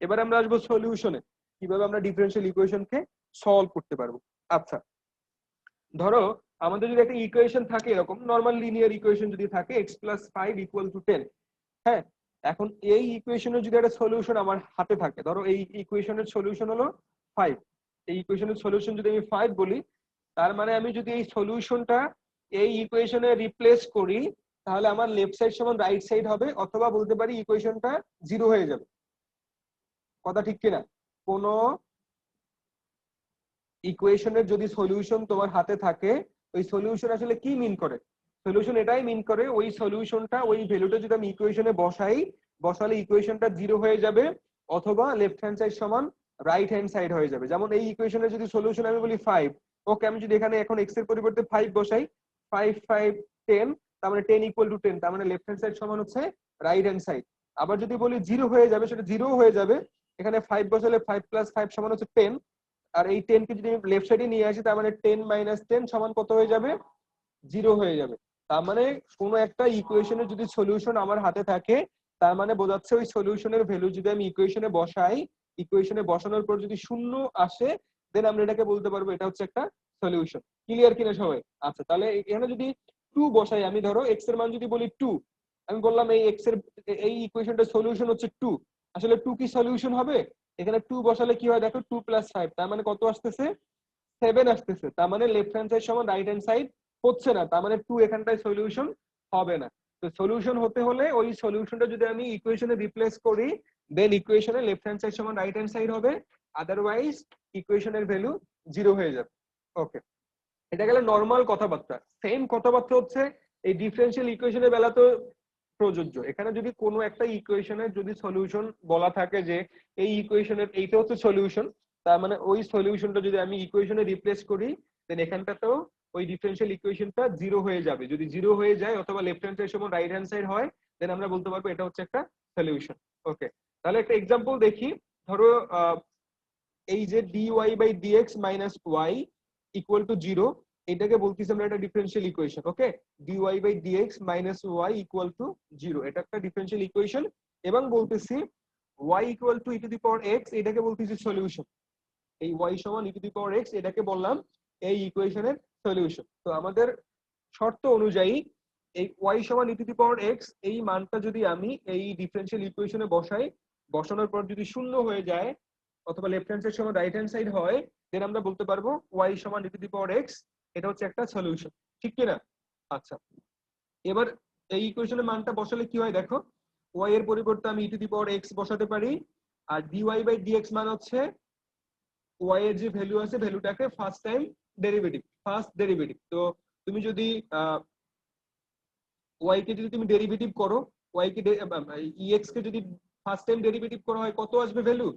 এবার আমরা আসবো সলিউশনে, কিভাবে আমরা ডিফারেন্সিয়াল ইকুয়েশনকে সলভ করতে পারবো। আচ্ছা, ধরো আমাদের যদি একটা ইকুয়েশন থাকে, এরকম নরমাল লিনিয়ার ইকুয়েশন যদি থাকে, x + 5 = 10। হ্যাঁ, এখন এই ইকুয়েশনের যদি একটা সলিউশন আমার হাতে থাকে, ধরো এই ইকুয়েশনের সলিউশন হলো 5, এই ইকুয়েশনের সলিউশন যদি আমি 5 বলি, তার মানে আমি যদি এই সলিউশনটা এই ইকুয়েশনে রিপ্লেস করি, তাহলে আমার লেফট সাইড সমান রাইট সাইড হবে, অথবা বলতে পারি ইকুয়েশনটা 0 হয়ে যাবে। কথা ঠিক কিনা? কোন ইকুয়েশনের যদি সলিউশন তোমার হাতে থাকে, ওই সলিউশন আসলে কি মিন করে? সলিউশন এটাই মিন করে ওই সলিউশনটা ওই ভ্যালুটা যদি আমি ইকুয়েশনে বসালে ইকুয়েশনটা 0 হয়ে যাবে, অথবা লেফট হ্যান্ড সাইড সমান রাইট হ্যান্ড সাইড হয়ে যাবে। যেমন এই ইকুয়েশনের যদি সলিউশন আমি বলি 5, ওকে আমি যদি এখানে এখন x এর পরিবর্তে 5 বসাই, 5 5 10, তার মানে 10 ইকুয়াল টু 10, তার মানে লেফট হ্যান্ড সাইড সমান হচ্ছে রাইট হ্যান্ড সাইড। আবার যদি বলি 0 হয়ে যাবে, সেটা 0 হয়ে যাবে। এখানে 5 বসালে 5 প্লাস 5 সমান হচ্ছে 10, আর এই 10 কে যদি আমি লেফট সাইডে নিয়ে আসি, তার মানে 10 মাইনাস 10 সমান কত হয়ে যাবে? 0 হয়ে যাবে। তার মানে কোনো একটা ইকুয়েশনের যদি সলিউশন আমার হাতে থাকে, তার মানে বোঝাচ্ছে ওই সলিউশনের ভ্যালু যদি আমি ইকুয়েশনে বসাই, ইকুয়েশনে বসানোর পর যদি শূন্য আসে, দেন আমরা এটাকে বলতে পারবো এটা হচ্ছে একটা সলিউশন। ক্লিয়ার কিনা সবাই? আচ্ছা, তাহলে এখানে যদি 2 বসাই, আমি ধরো x এর মান যদি বলি 2, আমি বললাম এই x এর এই ইকুয়েশনটার সলিউশন হচ্ছে 2। আসলে 2 কি সলিউশন হবে? এখানে 2 বসালে কি হয় দেখো, 2 প্লাস 5, তার মানে কত আসতেছে? 7 আসতেছে। তার মানে লেফট হ্যান্ড সাইড সমান রাইট হ্যান্ড সাইড হচ্ছে না, তার মানে 2 এখানটায় সলিউশন হবে না। তো সলিউশন হতে হলে ওই সলিউশনটা যদি আমি ইকুয়েশনে রিপ্লেস করি, দেন ইকুয়েশনে লেফট হ্যান্ড সাইড সমান রাইট হ্যান্ড সাইড হবে, আদারওয়াইজ ইকুয়েশনের ভ্যালু 0 হয়ে যাবে। ওকে, এটা গেল নরমাল কথাবার্তা। সেম কথাবার্তা হচ্ছে এই ডিফারেন্সিয়াল ইকুয়েশনের বেলাতেও প্রযোজ্য। এখানে যদি কোনো একটা ইকুয়েশনের যদি সলিউশন বলা থাকে যে এই ইকুয়েশনের এইটা হচ্ছে সলিউশন, তার মানে ওই সলিউশনটা যদি আমি ইকুয়েশনে রিপ্লেস করি, দেন এখানটাতেও ওই ডিফারেন্সিয়াল ইকুয়েশনটা 0 হয়ে যাবে। যদি 0 হয়ে যায় অথবা লেফট হ্যান্ড সাইড সমান রাইট হ্যান্ড সাইড হয়, দেন আমরা বলতে পারবো এটা হচ্ছে একটা সলিউশন। ওকে, তাহলে একটা এক্সাম্পল দেখি। ধরো এই যে dy by dx minus y equal to 0, এটাকে বলতেছি আমরা একটা differential equation. Okay, dy by dx minus y equal to 0, এটা একটা ডিফারেন্সিয়াল ইকুয়েশন। এবং বলতেছি y equal to e to the power x, এটাকে বলতেছি সলিউশন। এই y সমান e to the power x, এটাকে বললাম এই ইকুয়েশনের সলিউশন। তো আমাদের শর্ত অনুযায়ী এই y সমান e to the power x এই মানটা যদি আমি এই ডিফারেন্সিয়াল ইকুয়েশনে বসাই, বসানোর পর যদি শূন্য হয়ে যায় অথবা লেফট হ্যান্ড সাইড সমান রাইট হ্যান্ড সাইড হয়, দেন আমরা বলতে পারবো y সমান e to the power x, এটা হচ্ছে একটা সলিউশন। ঠিক কি না? আচ্ছা, এবার এই ইকুয়েশনের মানটা বসালে কি হয় দেখো, y এর পরিবর্তে আমি e to the power x বসাতে পারি, আর dy বাই dx মান হচ্ছে y এর যে ভ্যালু আছে ভ্যালুটাকে ফার্স্ট ডেরিভেটিভ। তো তুমি যদি y কে যদি তুমি ডেরিভেটিভ করো, y কে ex কে যদি ফার্স্ট টাইম ডেরিভেটিভ করা হয়, কত আসবে ভ্যালু?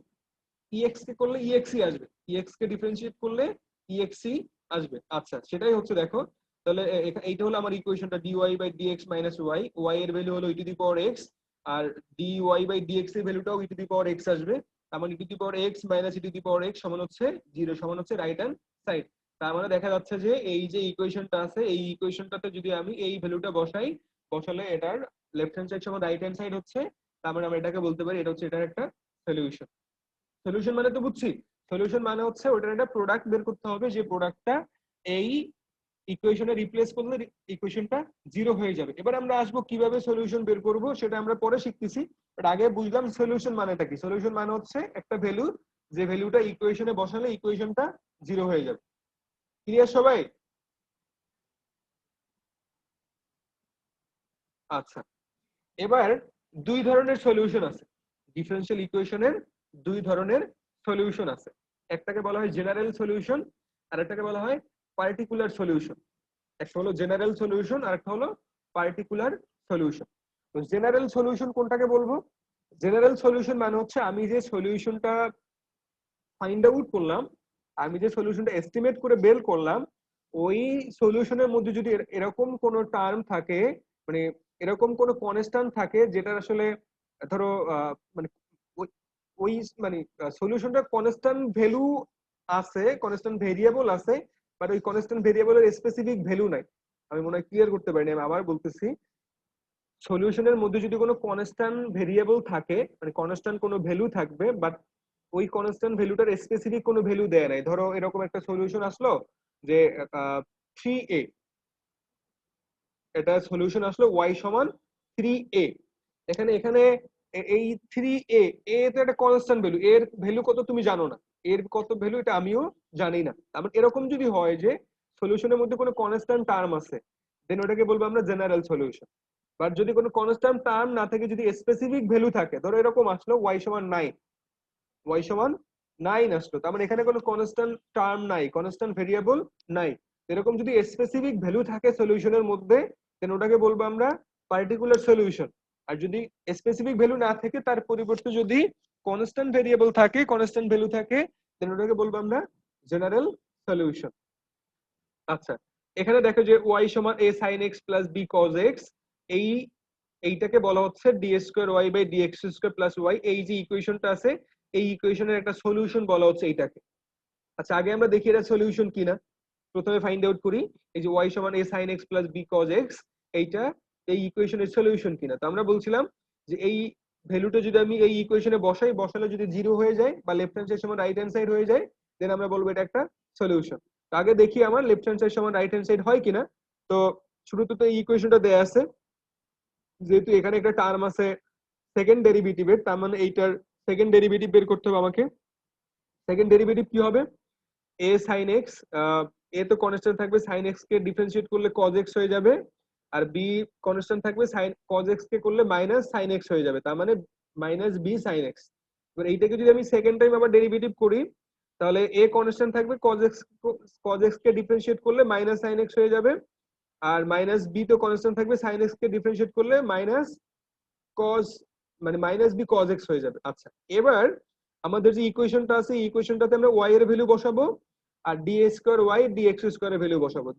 ex কে করলে ex ই আসবে, ex কে ডিফারেন্সিয়েট করলে ex ই আসবে। আচ্ছা, সেটাই হচ্ছে দেখো। তাহলে এইটা হলো আমার ইকুয়েশনটা dy by dx minus y, y এর ভ্যালু হলো e to the power x, আর dy বাই dx এর ভ্যালুটাও e to the power x আসবে। তার মানে e to the power x minus e to the power x সমান হচ্ছে 0, সমান হচ্ছে রাইট হ্যান্ড সাইড। তার মানে দেখা যাচ্ছে যে এই যে ইকুয়েশনটা আছে, এই ইকুয়েশনটাতে যদি আমি এই ভ্যালুটা বসালে এটার লেফট হ্যান্ড সাইড সমান রাইট হ্যান্ড সাইড হচ্ছে। তার মানে আমরা এটাকে বলতে পারি এটা হচ্ছে এটার একটা সলিউশন। সলিউশন মানে তো বুঝছি, সলিউশন মানে হচ্ছে ওটার একটা প্রোডাক্ট বের করতে হবে, যে প্রোডাক্টটা এই ইকুয়েশনে রিপ্লেস করলে ইকুয়েশনটা 0 হয়ে যাবে। এবার আমরা আসবো কিভাবে সলিউশন বের করব, সেটা আমরা পরে শিখতেছি। বাট আগে বুঝলাম সলিউশন মানেটা কি। সলিউশন মানে হচ্ছে একটা ভ্যালু, যে ভ্যালুটা ইকুয়েশনে বসালে ইকুয়েশনটা 0 হয়ে যাবে। ক্লিয়ার সবাই? আচ্ছা, এবার দুই ধরনের সলিউশন আছে ডিফারেন্সিয়াল ইকুয়েশনের, দুই ধরনের সলিউশন আছে। একটাকে বলা হয় জেনারেল সলিউশন, আর একটাকে বলা হয় পার্টিকুলার সলিউশন। একটা হলো জেনারেল সলিউশন আর একটা হলো পার্টিকুলার সলিউশন। তো জেনারেল সলিউশন কোনটাকে বলবো? জেনারেল সলিউশন মানে হচ্ছে আমি যে সলিউশনটা ফাইন্ড আউট করলাম, আমি যে সলিউশনটা এস্টিমেট করে বের করলাম, ওই সলিউশনের মধ্যে যদি এরকম কোনো টার্ম থাকে, মানে এরকম কোনো কনস্ট্যান্ট থাকে যেটা আসলে ধরো মানে ওই মানে সলিউশনটা কনস্ট্যান্ট ভ্যালু আছে, কনস্ট্যান্ট ভেরিয়েবল আছে, বাট ওই কনস্ট্যান্ট ভেরিয়েবলের স্পেসিফিক ভ্যালু নাই। আমি মনে হয় ক্লিয়ার করতে পারিনি, আমি আবার বলতেছি। সলিউশনের মধ্যে যদি কোনো কনস্ট্যান্ট ভেরিয়েবল থাকে, মানে কনস্ট্যান্ট কোনো ভ্যালু থাকবে, বাট ওই কনস্ট্যান্ট ভ্যালুটার স্পেসিফিক কোনো ভ্যালু দেয় নাই। ধরো এরকম একটা সলিউশন আসলো যে 3a, এটা সলিউশন আসলো y সমান 3a। এখানে এখানে এই 3a, এ তো একটা কনস্ট্যান্ট ভ্যালু, এর ভ্যালু কত তুমি জানো না, এর কত ভ্যালু এটা আমিও জানি না। তারপর এরকম যদি হয় যে সলিউশনের মধ্যে কোনো কনস্ট্যান্ট টার্ম আছে, দেন ওটাকে বলবো আমরা জেনারেল সলিউশন। বাট যদি কোনো কনস্ট্যান্ট টার্ম না থাকে, যদি স্পেসিফিক ভ্যালু থাকে, ধরো এরকম আসলো y সমান 9, y সমান 9 আসলো, তার মানে এখানে কোনো কনস্ট্যান্ট টার্ম নাই, কনস্ট্যান্ট ভেরিয়েবল নাই। এরকম যদি স্পেসিফিক ভ্যালু থাকে সলিউশনের মধ্যে, দেন ওটাকে বলবো আমরা পার্টিকুলার সলিউশন। আর যদি স্পেসিফিক ভ্যালু না থাকে তার পরিবর্তে যদি কনস্ট্যান্ট ভেরিয়েবল থাকে, কনস্ট্যান্ট ভ্যালু থাকে, দেন ওটাকে বলবো আমরা জেনারেল সলিউশন। আচ্ছা, এখানে দেখো যে y সমান a sin x plus b cos x, এইটাকে বলা হচ্ছে d square y by D x square plus y. এই যে ইকুয়েশনটা আছে এই ইকুয়েশনের একটা সলিউশন বলা হচ্ছে এইটাকে। আচ্ছা, আগে আমরা দেখি এটা সলিউশন কিনা। প্রথমে ফাইন্ড আউট করি এই যে y সমান a sin x plus b cos x, এইটা এই ইকুয়েশনের সলিউশন কিনা। তো আমরা বলছিলাম যে এই ভ্যালুটা যদি আমি এই ইকুয়েশনে বসালে যদি জিরো হয়ে যায় বা লেফট হ্যান্ড সাইড সমান রাইট হ্যান্ড সাইড হয়ে যায়, দেন আমরা বলবো এটা একটা সলিউশন। তো আগে দেখি আমার লেফট হ্যান্ড সাইড সমান রাইট হ্যান্ড সাইড হয় কিনা। তো শুরুতে তো এই ইকুয়েশনটা দেয়া আছে, যেহেতু এখানে একটা টার্ম আছে সেকেন্ড ডেরিভেটিভের, তার মানে এইটার সেকেন্ড ডেরিভেটিভ বের করতে হবে আমাকে। সেকেন্ড ডেরিভেটিভ কি হবে? a sin x, a তো কনস্ট্যান্ট থাকবে, sin x কে ডিফারেন্সিয়েট করলে cos x হয়ে যাবে, আর b কনস্ট্যান্ট থাকবে, sin cos x কে করলে মাইনাস sin x হয়ে যাবে, তার মানে মাইনাস b sin x। এবার এইটাকে যদি আমি সেকেন্ড টাইম আবার ডেরিভেটিভ করি তাহলে a কনস্ট্যান্ট থাকবে, cos x কে ডিফারেন্সিয়েট করলে মাইনাস sin x হয়ে যাবে, আর মাইনাস b তো কনস্ট্যান্ট থাকবে, sin x কে ডিফারেন্সিয়েট করলে মাইনাস cos মানে মাইনাস b cos x হয়ে যাবে। আচ্ছা, এবার আমাদের যে ইকুয়েশনটা আছে এই ইকুয়েশনটাতে আমরা y এর ভ্যালু বসাবো আর D square Y D X স্কোয়ারের ভ্যালু বসাবো।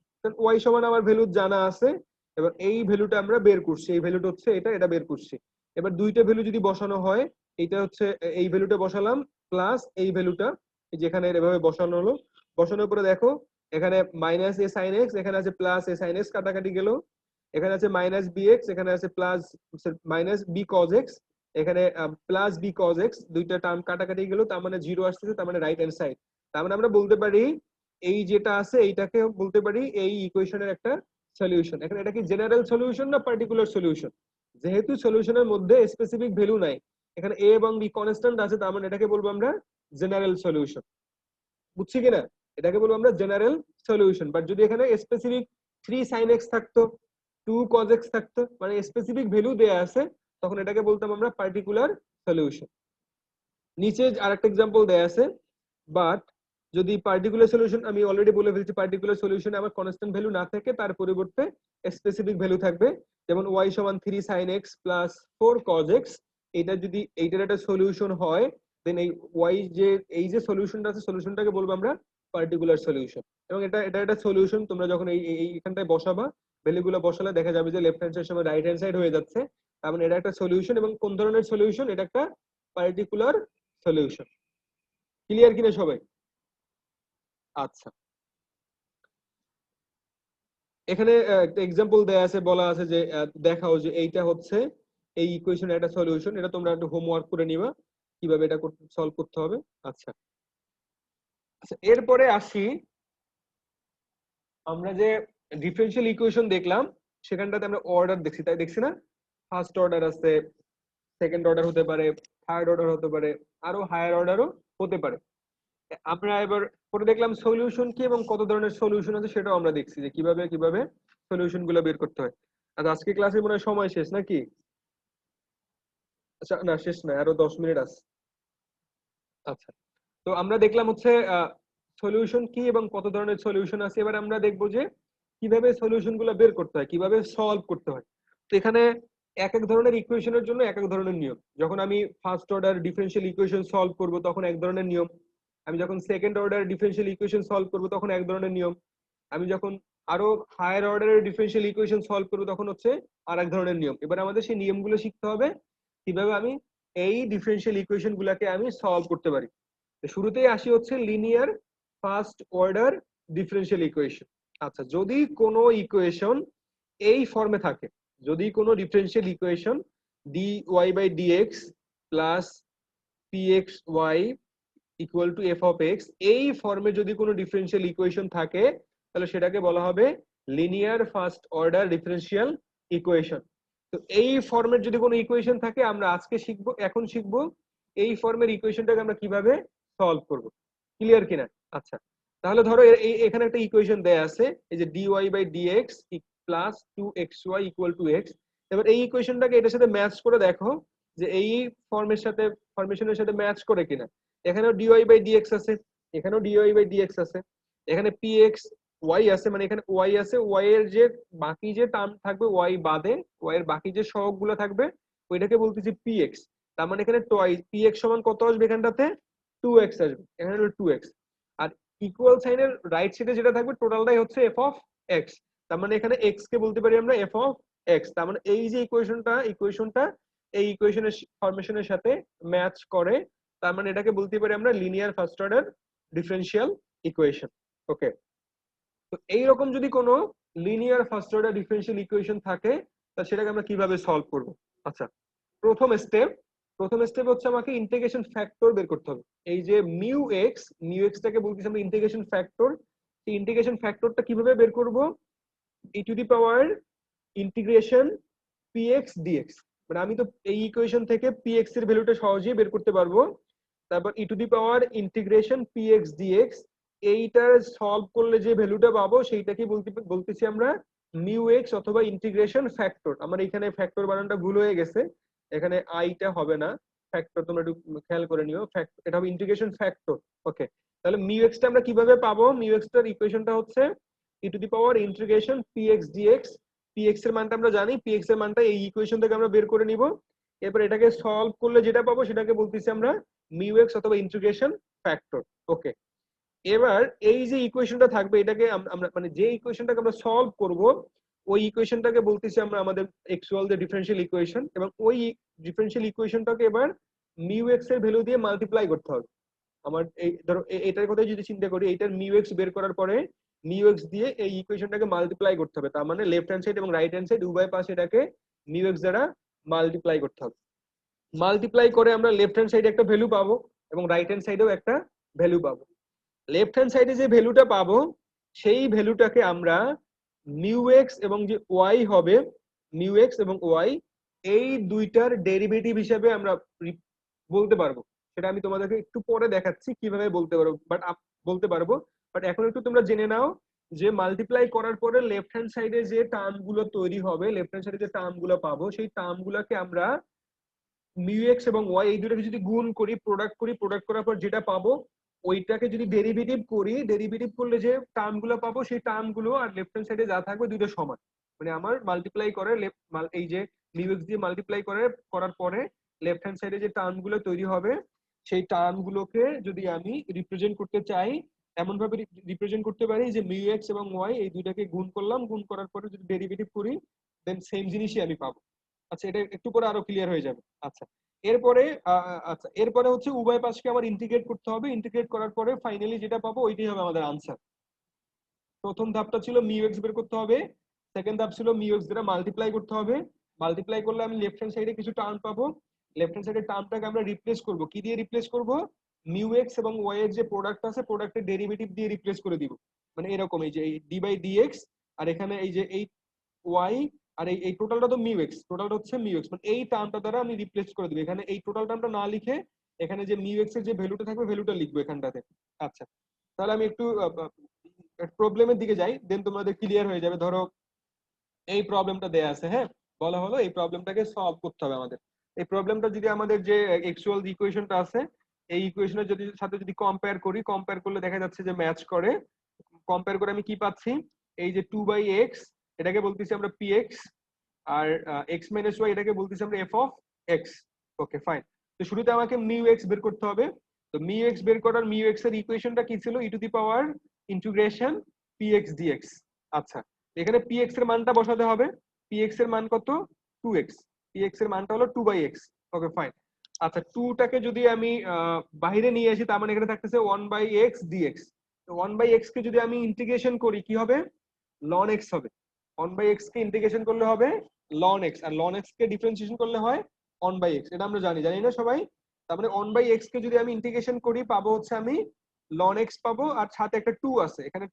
ওয়াই সমান আমার ভ্যালু জানা আছে, এবার এই ভ্যালুটা আমরা বের করছি, এই ভ্যালুটা হচ্ছে এটা বের করছি। এবার দুইটা ভ্যালু যদি বসানো হয়, এটা হচ্ছে এই ভ্যালুটা বসালাম প্লাস এই ভ্যালুটা যেখানে এভাবে বসানো হলো। বসানোর পরে দেখো এখানে মাইনাস এ সাইন এক্স, এখানে আছে প্লাস এ সাইন এক্স, কাটাকাটি গেল। এখানে আছে মাইনাস বি এক্স, এখানে আছে plus minus b cos x, এখানে প্লাস বি কজ এক্স, দুইটা টার্ম কাটাকাটি গেল, তার মানে জিরো আসতেছে, তার মানে রাইট হ্যান্ড সাইড। তার মানে আমরা বলতে পারি এই যেটা আছে এইটাকে বলতে পারি এই ইকুয়েশনের একটা সলিউশন। এখন এটা কি জেনারেল সলিউশন না পার্টিকুলার সলিউশন? যেহেতু সলিউশনের মধ্যে স্পেসিফিক ভ্যালু নাই, এখানে এ এবং বি কনস্ট্যান্ট আছে, তার মানে এটাকে বলবো আমরা জেনারেল সলিউশন। বুঝছি কিনা? এটাকে বলবো আমরা জেনারেল সলিউশন। বাট যদি এখানে স্পেসিফিক 3 sin x থাকতো, 2 cos x থাকতো, মানে স্পেসিফিক ভ্যালু দেয়া আছে, তখন এটাকে বলতাম আমরা পার্টিকুলার সলিউশন। নিচে আরেকটা एग्जांपल দেয়া আছে, বাট যদি পার্টিকুলার সলিউশন, আমি অলরেডি বলে ফেলছি, পার্টিকুলার সলিউশনে আমার কনস্ট্যান্ট ভ্যালু না থাকে, তার পরিবর্তে স্পেসিফিক ভ্যালু থাকবে। যেমন y সমান 3 sin x plus 4 cos x, এটা যদি এইটার একটা সলিউশন হয়, দেন এই y যে এই যে সলিউশনটা আছে সলিউশনটাকে বলবো আমরা পার্টিকুলার সলিউশন। এবং এটা একটা সলিউশন, তোমরা যখন এইখানটায় বসাবা, ভ্যালুগুলো বসালে দেখা যাবে যে লেফট হ্যান্ড সাইড সময় রাইট হ্যান্ড সাইড হয়ে যাচ্ছে, তার মানে এটা একটা সলিউশন। এবং কোন ধরনের সলিউশন? এটা একটা পার্টিকুলার সলিউশন। ক্লিয়ার কিনা সবাই? আচ্ছা, এখানে একটা एग्जांपल দেয়া আছে, বলা আছে যে দেখাও যে এইটা হচ্ছে এই ইকুয়েশনের একটা সলিউশন। এটা তোমরা একটু হোমওয়ার্ক করে নিবা কিভাবে এটা সলভ করতে হবে। আচ্ছা আচ্ছা, এরপরে আসি আমরা যে ডিফারেনশিয়াল ইকুয়েশন দেখলাম, সেখানটাতে আমরা অর্ডার দেখছি, তাই দেখছি না? ফার্স্ট অর্ডার আছে, সেকেন্ড অর্ডার হতে পারে, থার্ড অর্ডার হতে পারে, আরো হায়ার অর্ডারও হতে পারে। আমরা এবার পরে দেখলাম সলিউশন কি এবং কত ধরনের সলিউশন আছে, সেটাও আমরা দেখছি যে কিভাবে কিভাবে সলিউশন গুলো বের করতে হয়। আচ্ছা, আজকে ক্লাসে মনে হয় সময় শেষ নাকি? আচ্ছা, না শেষ না, আরো 10 মিনিট আছে। আচ্ছা, তো আমরা দেখলাম হচ্ছে সলিউশন কি এবং কত ধরনের সলিউশন আছে। এবার আমরা দেখবো যে কিভাবে সলিউশন গুলো বের করতে হয়, কিভাবে সলভ করতে হয়। তো এখানে এক এক ধরনের ইকুয়েশনের জন্য এক এক ধরনের নিয়ম। যখন আমি first order differential equation solve করব তখন এক ধরনের নিয়ম, আমি যখন second order differential equation solve করব তখন এক ধরনের নিয়ম, আমি যখন আরো হায়ার অর্ডারের ডিফারেনশিয়াল ইকুয়েশন সলভ করব তখন হচ্ছে আর এক ধরনের নিয়ম। এবার আমাদের সেই নিয়মগুলো শিখতে হবে কিভাবে আমি এই ডিফারেনশিয়াল ইকুয়েশন গুলাকে আমি সলভ করতে পারি। শুরুতেই আসি হচ্ছে linear first order differential equation. আচ্ছা, যদি কোনো ইকুয়েশন এই ফর্মে থাকে, যদি কোনো differential equation dy by dx plus pxy equal to f of x, এই ফর্মে যদি কোনো ডিফারেনশিয়াল ইকুয়েশন থাকে তাহলে সেটাকে বলা হবে linear first order differential equation. তো এই ফর্মের যদি কোনো ইকুয়েশন থাকে, আমরা আজকে শিখবো, এখন শিখবো এই ফর্মের ইকুয়েশনটাকে আমরা কিভাবে সলভ করব। ক্লিয়ার কিনা? আচ্ছা, তাহলে ধরো এখানে একটা ইকুয়েশন দেয়া আছে, এই যে dy by dx plus 2xy equal to x। এবার এই ইকুয়েশনটাকে এটার সাথে ম্যাচ করে দেখো যে এই ফরমেশনের সাথে ম্যাচ করে কিনা। এখানেও dy বাই dx আছে, এখানেও dy বাই dx আছে, এখানে px ওয়াই আছে, মানে এখানে ওয়াই আছে, ওয়াই এর যে বাকি যে টার্ম থাকবে ওয়াই বাদে, ওয়াই এর বাকি যে সহগগুলো থাকবে ওইটাকে বলতেছি পি এক্স। তার মানে এখানে টয়েস পি এক্স সমান কত আসবে এখানটাতে, 2x আসবে, এখানে হলো 2x। আর ইকুয়াল সাইনের রাইট সাইডে যেটা থাকবে টোটালটাই হচ্ছে এফ অফ এক্স। তার মানে এখানে এক্স কে বলতে পারি আমরা এফ অফ এক্স। তার মানে এই যে ইকুয়েশনটা এই ইকুয়েশনের ফরমেশনের সাথে ম্যাচ করে, তার মানে এটাকে বলতে পারি আমরা linear first order differential equation. Okay, তো এইরকম যদি কোনো linear first order differential equation থাকে তা সেটাকে আমরা কিভাবে সলভ করব। আচ্ছা, প্রথম স্টেপ হচ্ছে আমাকে ইন্টিগ্রেশন ফ্যাক্টর বের করতে হবে। এই যে মিউ এক্সটাকে বলতেছি আমরা ইন্টিগ্রেশন ফ্যাক্টর। এই ইন্টিগ্রেশন ফ্যাক্টরটা কিভাবে বের করব, e to the power integration PX DX. মানে আমি তো এই ইকুয়েশন থেকে পিএক্স এর ভ্যালুটা সহজেই বের করতে পারবো। তারপর e to the power integration PX DX, এইটা সলভ করলে যে ভ্যালুটা পাবো সেইটাকে বলতেছি আমরা মিউ এক্স অথবা ইন্টিগ্রেশন ফ্যাক্টর। আমার এখানে ফ্যাক্টর বানানটা ভুল হয়ে গেছে, এখানে আইটা হবে না, ফ্যাক্টর তোমরা একটু খেয়াল করে নিও, এটা হবে ইন্টিগ্রেশন ফ্যাক্টর। ওকে, তাহলে মিউ এক্সটা আমরা কিভাবে পাবো, মিউ এক্সটার ইকুয়েশনটা হচ্ছে e to the power integration PX DX. PX এর মানটা আমরা জানি, পিএক্স এর মানটা এই ইকুয়েশন থেকে আমরা বের করে নিব। এরপর এটাকে সলভ করলে যেটা পাবো সেটাকে বলতেছি আমরা মিউ এক্স অথবা ইন্টিগ্রেশন ফ্যাক্টর। ওকে, এবার এই যে ইকুয়েশনটা থাকবে এটাকে আমরা মানে যে ইকুয়েশনটাকে আমরা সলভ করব ওই ইকুয়েশনটাকে বলতেছি আমরা আমাদের এক্সুয়াল যে ডিফারেন্সিয়াল ইকুয়েশন, এবং ওই ডিফারেন্সিয়াল ইকুয়েশনটাকে এবার মিউ এক্স এর ভ্যালু দিয়ে মাল্টিপ্লাই করতে হবে। আমার এই ধরো এটার কথা যদি চিন্তা করি, এইটার মিউ এক্স বের করার পরে মিউ এক্স দিয়ে এই ইকুয়েশনটাকে মাল্টিপ্লাই করতে হবে। তার মানে লেফট হ্যান্ড সাইড এবং রাইট হ্যান্ড সাইড উভয় পাশে এটাকে মিউ এক্স দ্বারা মাল্টিপ্লাই করতে হবে। মাল্টিপ্লাই করে আমরা লেফট হ্যান্ড সাইডে একটা ভ্যালু পাবো এবং রাইট হ্যান্ড সাইডেও একটা ভ্যালু পাবো। লেফট হ্যান্ড সাইডে যে ভ্যালুটা পাবো সেই ভ্যালুটাকে আমরা মিউ এক্স এবং যে ওয়াই হবে, মিউ এক্স এবং ওয়াই এই দুইটার ডেরিভেটিভ হিসেবে আমরা বলতে পারবো। সেটা আমি তোমাদেরকে একটু পরে দেখাচ্ছি কিভাবে বলতে পারবো। বাট এখন একটু তোমরা জেনে নাও যে মাল্টিপ্লাই করার পরে লেফট হ্যান্ড সাইডে যে টার্ম গুলো তৈরি হবে, লেফট হ্যান্ড সাইডে যে টার্ম গুলো পাবো সেই টার্ম গুলাকে আমরা মিউ এক্স এবং ওয়াই এই দুটাকে যদি গুণ করি, প্রোডাক্ট করার পর যেটা পাবো ওইটাকে যদি ডেরিভেটিভ করি, ডেরিভেটিভ করলে যে টার্ম গুলো পাবো সেই টার্ম গুলো আর লেফট হ্যান্ড সাইডে যা থাকবে দুটো সমান। মানে আমার মাল্টিপ্লাই করে এই যে মিউ এক্স দিয়ে মাল্টিপ্লাই করার পরে লেফট হ্যান্ড সাইডে যে টার্ম গুলো তৈরি হবে সেই টার্ম গুলোকে যদি আমি রিপ্রেজেন্ট করতে চাই এমন ভাবে রিপ্রেজেন্ট করতে পারি যে মিউ এক্স এবং ওয়াই এই দুইটাকে গুণ করলাম, গুণ করার পরে যদি ডেরিভেটিভ করি দেন সেম জিনিসই আমি পাবো। আচ্ছা, এটা একটু পরে আরো ক্লিয়ার হয়ে যাবে। আচ্ছা, এরপরে হচ্ছে উভয় পাশকে আমার ইন্টিগ্রেট করতে হবে। ইন্টিগ্রেট করার পরে ফাইনালি যেটা পাবো ওইটাই হবে আমাদের আনসার। প্রথম ধাপটা ছিল মিউ এক্স বের করতে হবে, সেকেন্ড ধাপ ছিল মিউ এক্স দ্বারা মাল্টিপ্লাই করতে হবে। মাল্টিপ্লাই করলে আমি লেফট হ্যান্ড সাইডে কিছু টার্ম পাবো, লেফট হ্যান্ড সাইডের টার্মটাকে আমরা রিপ্লেস করব। কি দিয়ে রিপ্লেস করব, মিউ এক্স এবং ওয়াই এর যে প্রোডাক্ট আছে প্রোডাক্টের ডেরিভেটিভ দিয়ে রিপ্লেস করে দিব। মানে এরকম এই যে এই ডি বাই ডিএক্স আর এখানে এই যে এই ওয়াই আর এই টোটালটা তো মিউ এক্স, টোটালটা হচ্ছে মিউ এক্স, মানে এই টার্মটা দ্বারা আমি রিপ্লেস করে দেব। এখানে এই টোটাল টার্মটা না লিখে এখানে যে মিউ এক্স এর যে ভ্যালুটা থাকবে ভ্যালুটা লিখবো এখানটাতে। আচ্ছা, তাহলে আমি একটু প্রবলেমের দিকে যাই, দেন তোমাদের ক্লিয়ার হয়ে যাবে। ধরো এই প্রবলেমটা দেয়া আছে, হ্যাঁ, বলা হলো এই প্রবলেমটাকে সলভ করতে হবে আমাদের। এই প্রবলেমটা যদি আমাদের যে অ্যাকচুয়াল ইকুয়েশনটা আছে এই ইকুয়েশনের সাথে যদি কম্পেয়ার করলে দেখা যাচ্ছে যে ম্যাচ করে। কম্পেয়ার করে আমি কি পাচ্ছি, এই যে 2/x এটাকে বলতেছি আমরা px, আর x - y এটাকে বলতেছি আমরা f of x। Okay, fine. তো শুরুতে আমাকে মিউ x বের করতে হবে। তো মিউ x বের করার মিউ x এর ইকুয়েশনটা কি ছিল, e to the power integration px dx। আচ্ছা, এখানে px এর মানটা বসাতে হবে। px এর মান কত, 2x, px এর মানটা হলো 2/x। ওকে, ফাইন। আচ্ছা, 2 টাকে যদি আমি বাইরে নিয়ে আসি তার মানে এখানে থাকতেছে 1/x dx। তো 1/x কে যদি আমি ইন্টিগ্রেশন করি কি হবে, ln x হবে। 1/x কে ইন্টিগ্রেশন করলে হবে ln x, আর ln x কে ডিফারেন্সিয়েশন করলে হয় 1/x। এটা আমরা জানি না সবাই। তার মানে 1/x কে যদি আমি ইন্টিগ্রেশন করি পাবো হচ্ছে আমি ln x পাবো, আর সাথে একটা 2 আছে, এখানে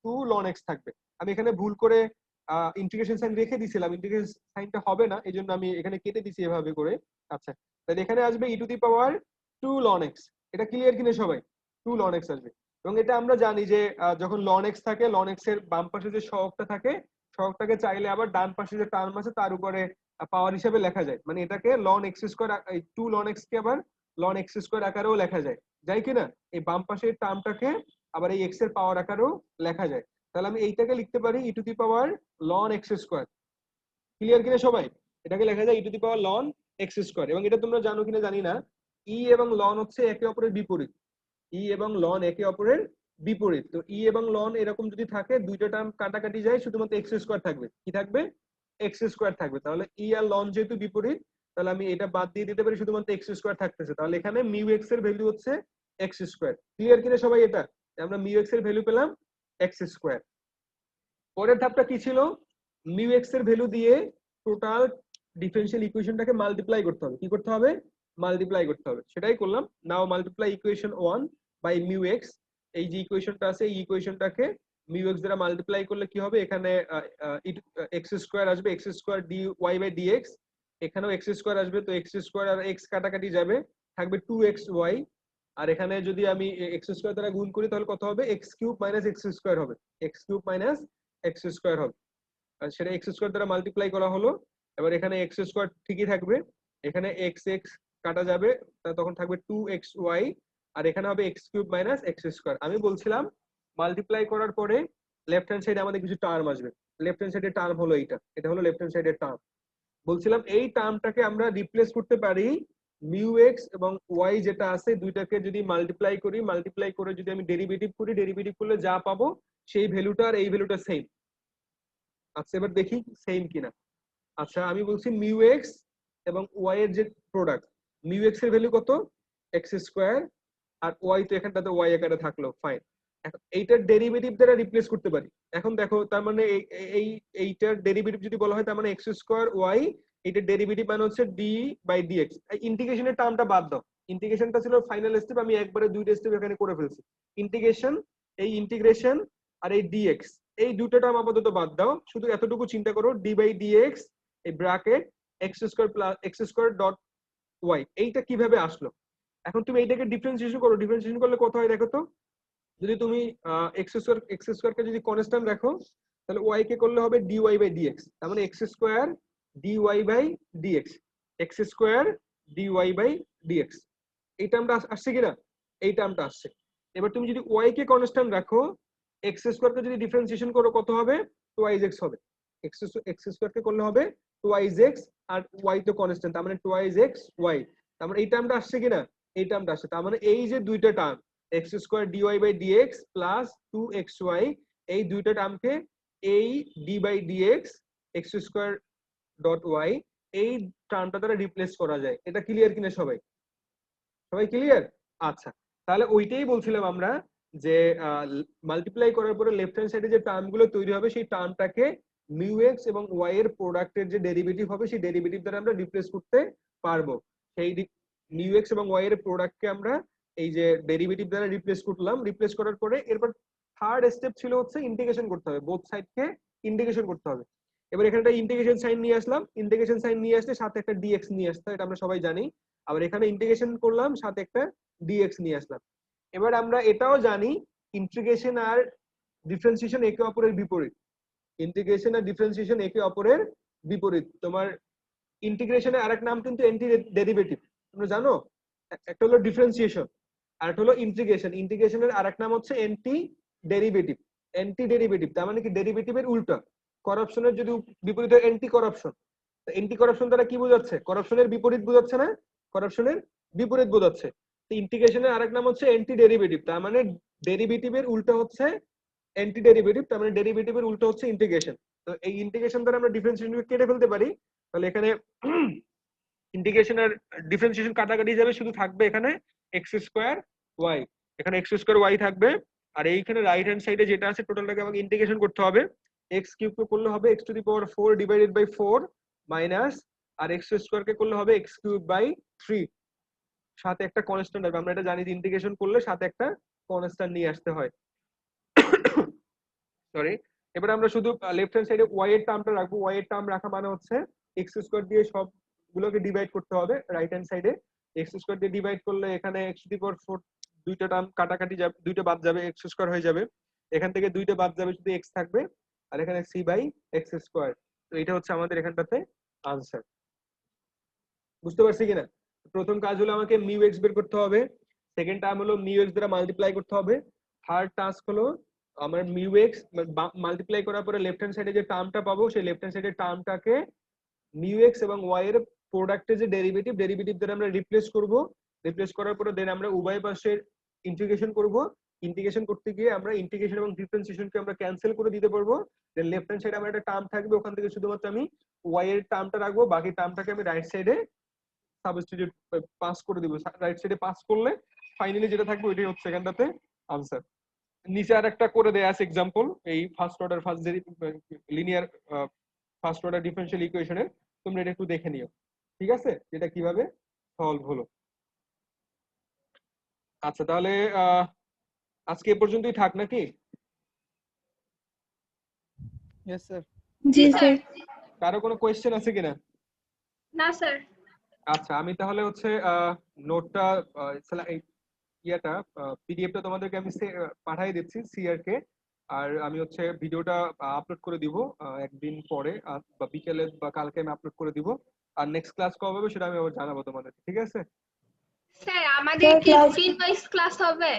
2 ln x থাকবে। আমি এখানে ভুল করে ইন্টিগ্রেশন সাইন রেখে দিয়েছিলাম, ইন্টিগ্রেশন সাইনটা হবে না এই জন্য আমি এখানে কেটে দিছি এভাবে করে। আচ্ছা, তাহলে এখানে আসবে e to the power 2 ln x। এটা ক্লিয়ার কিনা সবাই, 2 ln x আসবে। এবং এটা আমরা জানি যে যখন ln x থাকে, ln x এর বাম পাশে যে সহগটা থাকে সহগটাকে চাইলে আবার ডান পাশে যে টার্ম আছে তার উপরে পাওয়ার হিসেবে লেখা যায়। মানে এটাকে ln x স্কয়ার, এই 2 ln x কে আবার ln x স্কয়ার আকারেও লেখা যায়, যায় কিনা? এই বাম পাশের টার্মটাকে আবার এই x এর পাওয়ার আকারেও লেখা যায়। তাহলে আমি এইটাকে লিখতে পারি e to the power ln X square. Clear কিনা সবাই? এটাকে লেখা যায় e to the power ln X square. এবং এটা তোমরা জানো কিনা জানি না, ই এবং লন হচ্ছে একে অপরের বিপরীত। ই এবং লন একে অপরের বিপরীত। তো ই এবং লন এরকম যদি থাকে, দুইটা টার্ম কাটাকাটি যায়, শুধুমাত্র এক্স স্কোয়ার থাকবে। কি থাকবে? এক্স স্কোয়ার থাকবে। তাহলে ই আর লন যেহেতু বিপরীত, তাহলে আমি এটা বাদ দিয়ে দিতে পারি, শুধুমাত্র এক্স স্কোয়ার থাকতেছে। তাহলে এখানে মিউ এক্স এর ভ্যালু হচ্ছে এক্স স্কোয়ার। ক্লিয়ার কিনা সবাই? এটা আমরা মিউ এক্স এর ভ্যালু পেলাম এক্স স্কোয়ার। পরের ধাপটা কি ছিল? মিউ এক্স এর ভ্যালু দিয়ে টোটাল ডিফারেনশিয়াল ইকুয়েশনটাকে মাল্টিপ্লাই করতে হবে। কি করতে হবে? মাল্টিপ্লাই করতে হবে। সেটাই করলাম। Now multiply equation 1 by mu X. এই যে ইকুয়েশনটা আছে, এই ইকুয়েশনটাকে মিউ এক্স দ্বারা মাল্টিপ্লাই করলে কি হবে? এখানে এক্স স্কোয়ার আসবে, X square D Y by DX. এখানেও এক্স স্কোয়ার আসবে, তো এক্স স্কোয়ার আর এক্স কাটাকাটি যাবে, থাকবে 2xy। আর এখানে যদি আমি এক্স স্কোয়ার দ্বারা গুণ করি, তাহলে কত হবে? X cube minus X square হবে। X cube minus X square হবে। আর সেটা এক্স স্কোয়ার দ্বারা মাল্টিপ্লাই করা হলো। এবার এখানে এক্স স্কোয়ার ঠিকই থাকবে, এখানে এক্স এক্স কাটা যাবে, তখন থাকবে 2xy। আর এখানে হবে X cube minus X square. আমি বলছিলাম মাল্টিপ্লাই করার পরে লেফট হ্যান্ড সাইডে আমাদের কিছু টার্ম আসবে। লেফট হ্যান্ড সাইডের টার্ম হলো এইটা, এটা হলো লেফট হ্যান্ড সাইডের টার্ম। বলছিলাম এই টার্মটাকে আমরা রিপ্লেস করতে পারি মিউ এক্স এবং ওয়াই যেটা আছে, দুইটাকে যদি মাল্টিপ্লাই করি, মাল্টিপ্লাই করে যদি আমি ডেরিভেটিভ করি, ডেরিভেটিভ করলে যা পাবো সেই ভ্যালুটা আর এই ভ্যালুটা সেম। আচ্ছা এবার দেখি সেম কিনা। আচ্ছা আমি বলছি মিউ এক্স এবং ওয়াই এর যে প্রোডাক্ট, মিউ এক্স এর ভ্যালু কত? X square. আর ওয়াই তো এখানটাতে ওয়াই আকারে থাকলো, ফাইন। এখন এইটার ডেরিভেটিভ দ্বারা রিপ্লেস করতে পারি। এখন দেখো, তার মানে এই এইটার ডেরিভেটিভ যদি বলা হয়, তার মানে এক্স স্কোয়ার ওয়াই, এটার ডেরিভেটিভ মানে হচ্ছে ডি বাই ডিএক্স। ইন্টিগ্রেশনের টার্মটা বাদ দাও, ইন্টিগ্রেশনটা ছিল ফাইনাল স্টেপ, আমি একবারে দুইটা স্টেপ এখানে করে ফেলছি। ইন্টিগ্রেশন, এই ইন্টিগ্রেশন আর এই ডিএক্স, এই দুটো টার্ম আপাতত বাদ দাও, শুধু এতটুকু চিন্তা করো, ডি বাই ডিএক্স এই bracket x square plus x square dot y, এইটা কিভাবে আসলো? এখন তুমি এইটাকে ডিফারেন্সিয়েশন করো, ডিফারেন্সিয়েশন করলে কত হয় দেখো তো। যদি তুমি এক্স স্কোয়ারকে যদি কনস্ট্যান্ট রাখো, তাহলে ওয়াই কে করলে হবে ডিওয়াই বাই ডিএক্স। তার মানে x square dy by dx, x square dy by dx. এই টার্মটা আসছে কিনা? এই টার্মটা আসছে। এবার তুমি যদি ওয়াই কে কনস্ট্যান্ট রাখো, এক্স স্কোয়ারকে যদি ডিফারেন্সিয়েশন করো, কত হবে? টোয়াইজ এক্স হবে। এক্স স্কোয়ার কে করলে হবে টোয়াইজ এক্স, আর ওয়াই তো কনস্ট্যান্ট, তার মানে টোয়াইজ এক্স ওয়াই। তার মানে এই টার্মটা আসছে কিনা? এই টার্মটা আসছে। তার মানে এই যে দুইটা term, x square dy by dx plus 2xy, এই দুইটা টার্মকে এই d by dx x square dot y, এই টার্মটা দ্বারা রিপ্লেস করা যায়। এটা ক্লিয়ার কিনা সবাই? সবাই ক্লিয়ার? আচ্ছা, তাহলে ওইটাই বলছিলাম আমরা, যে মাল্টিপ্লাই করার পরে লেফট হ্যান্ড সাইডে যে টার্ম গুলো তৈরি হবে, সেই টার্মটাকে মিউ এক্স এবং ওয়াই এর প্রোডাক্টের যে ডেরিভেটিভ হবে, সেই ডেরিভেটিভ দ্বারা আমরা রিপ্লেস করতে পারবো। সেই মিউ এক্স এবং ওয়াই এর প্রোডাক্টকে আমরা এই যে ডেরিভেটিভ দ্বারা রিপ্লেস করলাম। রিপ্লেস করার পরে এরপর থার্ড স্টেপ ছিল হচ্ছে ইন্টিগ্রেশন করতে হবে, বোথ সাইডকে ইন্টিগ্রেশন করতে হবে। এবার এখানে একটা ইন্টিগ্রেশন সাইন নিয়ে আসলাম, ইন্টিগ্রেশন সাইন নিয়ে আসলে সাথে একটা ডিএক্স নিয়ে আসতে হয়, এটা আমরা সবাই জানি। আবার এখানে ইন্টিগ্রেশন করলাম, সাথে একটা ডিএক্স নিয়ে আসলাম। এবার আমরা এটাও জানি ইন্টিগ্রেশন আর ডিফারেন্সিয়েশন একে অপরের বিপরীত। ইন্টিগ্রেশন আর ডিফারেন্সিয়েশন একে অপরের বিপরীত। তোমার ইন্টিগ্রেশনের আরেক নাম কিন্তু অ্যান্টি ডেরিভেটিভ, তোমরা জানো? একটা হলো ডিফারেন্সিয়েশন আর একটা হলো ইন্টিগ্রেশন। ইন্টিগ্রেশনের আরেক নাম হচ্ছে অ্যান্টি ডেরিভেটিভ। অ্যান্টি ডেরিভেটিভ তার মানে কি? ডেরিভেটিভের উল্টা। করাপশনের যদি বিপরীত হয় অ্যান্টি করাপশন। তো অ্যান্টি করাপশন দ্বারা কি বোঝাচ্ছে? করাপশনের বিপরীত বোঝাচ্ছে না? করাপশনের বিপরীত বোঝাচ্ছে। তো ইন্টিগ্রেশনের আরেক নাম হচ্ছে অ্যান্টি ডেরিভেটিভ, তার মানে ডেরিভেটিভের উল্টা হচ্ছে অ্যান্টি ডেরিভেটিভ, তার মানে ডেরিভেটিভের উল্টা হচ্ছে ইন্টিগ্রেশন। তো এই ইন্টিগ্রেশন দ্বারা আমরা ডিফারেন্সিয়েশনকে কেটে ফেলতে পারি। তাহলে এখানে ইন্টিগ্রেশন আর ডিফারেন্সিয়েশন কাটাকাটি যাবে, শুধু থাকবে এখানে এক্স স্কোয়ার ওয়াই, এখানে এক্স স্কোয়ার ওয়াই থাকবে। আর এইখানে রাইট হ্যান্ড সাইডে যেটা আছে টোটালটাকে আমাকে ইন্টিগ্রেশন করতে হবে। এক্স কিউব কে করলে হবে X to the power 4 divided by 4 minus, আর এক্স স্কোয়ার কে করলে হবে এক্স কিউব বাই 3, সাথে একটা কনস্ট্যান্ট হবে। আমরা এটা জানি যে ইন্টিগ্রেশন করলে সাথে একটা কনস্ট্যান্ট নিয়ে আসতে হয়। সরি। এবার আমরা শুধু লেফট হ্যান্ড সাইডে ওয়াই এর টার্মটা রাখবো। ওয়াই এর টার্ম রাখা মানে হচ্ছে এক্স স্কোয়ার দিয়ে সবগুলোকে ডিভাইড করতে হবে। রাইট হ্যান্ড সাইডে এক্স স্কোয়ার দিয়ে ডিভাইড করলে এখানে এক্স টু দি পাওয়ার 4 দুইটা টার্ম কাটাকাটি যাবে, দুইটা বাদ যাবে, এক্স স্কোয়ার হয়ে যাবে। এখান থেকে দুইটা বাদ যাবে, শুধু এক্স থাকবে, আর এখানে সি বাই এক্স স্কোয়ার। তো এটা হচ্ছে আমাদের এখানটাতে আনসার। বুঝতে পারছি কিনা? প্রথম কাজ হলো আমাকে মিউ এক্স বের করতে হবে, সেকেন্ড টার্ম হলো মিউ এক্স দ্বারা মাল্টিপ্লাই করতে হবে, থার্ড টাস্ক হলো আমার মিউএক্স মাল্টিপ্লাই করার পরে লেফট হ্যান্ড সাইডে যে টার্মটা পাবো সেই লেফট হ্যান্ড সাইডের টার্মটাকে মিউএক্স এবং ওয়াই এর প্রোডাক্টের যে ডেরিভেটিভ দ্বারা আমরা রিপ্লেস করার পরে দেন আমরা উভয় পাশের ইন্টিগ্রেশন করব। ইন্টিগ্রেশন করতে গিয়ে আমরা ইন্টিগ্রেশন এবং ডিফারেন্সিয়েশনকে আমরা ক্যান্সেল করে দিতে পারবো। দেন লেফট হ্যান্ড সাইডে আমার একটা টার্ম থাকবে, ওখান থেকে শুধুমাত্র আমি ওয়াই এর টার্মটা রাখবো, বাকি টার্মটাকে আমি রাইট সাইডে সাবস্টিটিউট পাস করে দিব। রাইট সাইডে পাস করলে ফাইনালি যেটা থাকবে ওইটাই হচ্ছে এখানটাতে আনসার। নিচে আর একটা করে দেয়া আছে এক্সাম্পল, এই first order linear first order differential ইকুয়েশনের, তোমরা এটা একটু দেখে নিও, ঠিক আছে, এটা কিভাবে সলভ হলো। আচ্ছা তাহলে আজকে এ পর্যন্তই থাক নাকি? Yes sir. জি স্যার। কারো কোনো কোয়েশ্চেন আছে কিনা? না স্যার। আচ্ছা আমি তাহলে হচ্ছে নোটটা ইয়াটা পিডিএফটা তোমাদেরকে আমি পাঠিয়ে দিচ্ছি সিআর কে, আর আমি হচ্ছে ভিডিওটা আপলোড করে দিব একদিন পরে বা বিকেলে বা কালকে আমি আপলোড করে দিব। আর নেক্সট ক্লাস কবে হবে সেটা আমি আবার জানাবো তোমাদের, ঠিক আছে? স্যার আমাদের কি রুটিন ওয়াইজ ক্লাস হবে?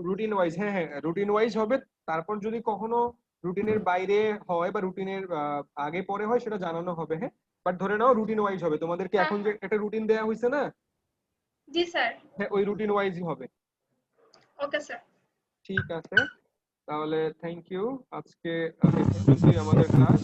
রুটিন ওয়াইজ, হ্যাঁ হ্যাঁ রুটিন ওয়াইজ হবে। তারপর যদি কখনো রুটিনের বাইরে হয় বা রুটিনের আগে পরে হয় সেটা জানানো হবে, হ্যাঁ। বাট ধরে নাও রুটিন ওয়াইজ হবে। তোমাদেরকে এখন যে একটা রুটিন দেয়া হয়েছে না? জি স্যার। হ্যাঁ ওই রুটিন ওয়াইজই হবে। Okay sir. ঠিক আছে তাহলে থ্যাংক ইউ। আজকে এই পর্যন্তই আমাদের ক্লাস।